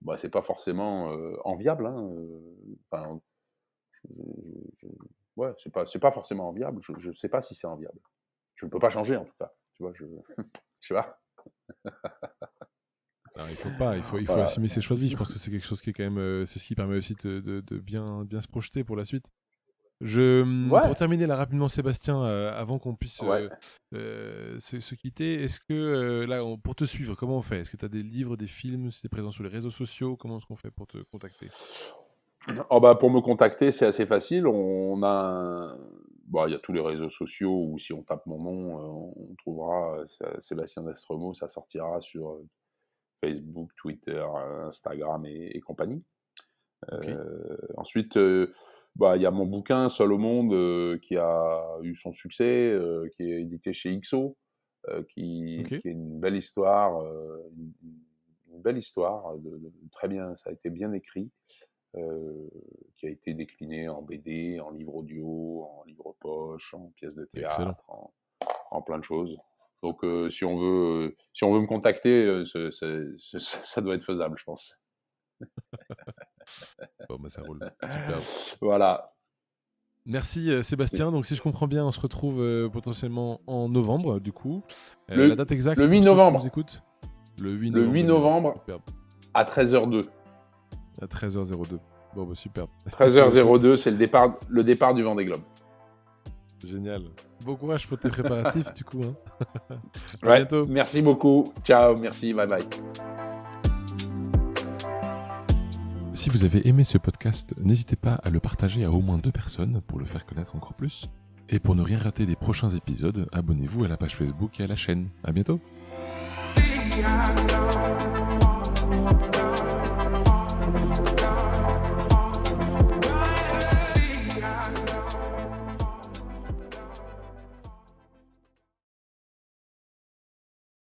bah, c'est pas forcément enviable, hein. Enfin, je- ouais, c'est pas forcément enviable. Je sais pas si c'est enviable. Je ne peux pas changer en tout cas. Tu vois, je sais pas. Alors, il faut Voilà. assumer ses choix de vie. Je pense que c'est quelque chose qui est quand même, c'est ce qui permet aussi de bien se projeter pour la suite. Pour Ouais, terminer là rapidement, Sébastien, avant qu'on puisse ouais. se quitter, est-ce que pour te suivre, comment on fait? Est-ce que tu as des livres, des films, si tu es présent sur les réseaux sociaux? Comment est-ce qu'on fait pour te contacter? Oh bah, pour me contacter, c'est assez facile. On a bon, il y a tous les réseaux sociaux où si on tape mon nom, on trouvera Sébastien Destremaux, ça sortira sur Facebook, Twitter, Instagram et compagnie. Ok, Ensuite, bah, il y a mon bouquin Seul au monde qui a eu son succès, qui est édité chez IXO, ok, qui est une belle histoire, une belle histoire, très bien, ça a été bien écrit, qui a été décliné en BD, en livre audio, en livre poche, en pièce de excellent. théâtre, en plein de choses. Donc, si on veut me contacter, ça doit être faisable, je pense. Bon, bah, ça roule. Superbe. Voilà. Merci Sébastien. Donc si je comprends bien, on se retrouve potentiellement en novembre du coup. La Le, date exacte le 8 pour ceux qui nous novembre. écoutent? Le 8 Le novembre 8 2020. novembre Superbe. à 13h02. À 13h02. Bon, bah, superbe. Bah, écoute, 13h02, c'est le départ du Vendée Globe. génial. Bon courage pour tes préparatifs du coup. Hein. À Ouais, bientôt. merci beaucoup. Ciao, merci, bye bye. Si vous avez aimé ce podcast, n'hésitez pas à le partager à au moins 2 personnes pour le faire connaître encore plus. Et pour ne rien rater des prochains épisodes, abonnez-vous à la page Facebook et à la chaîne. À bientôt.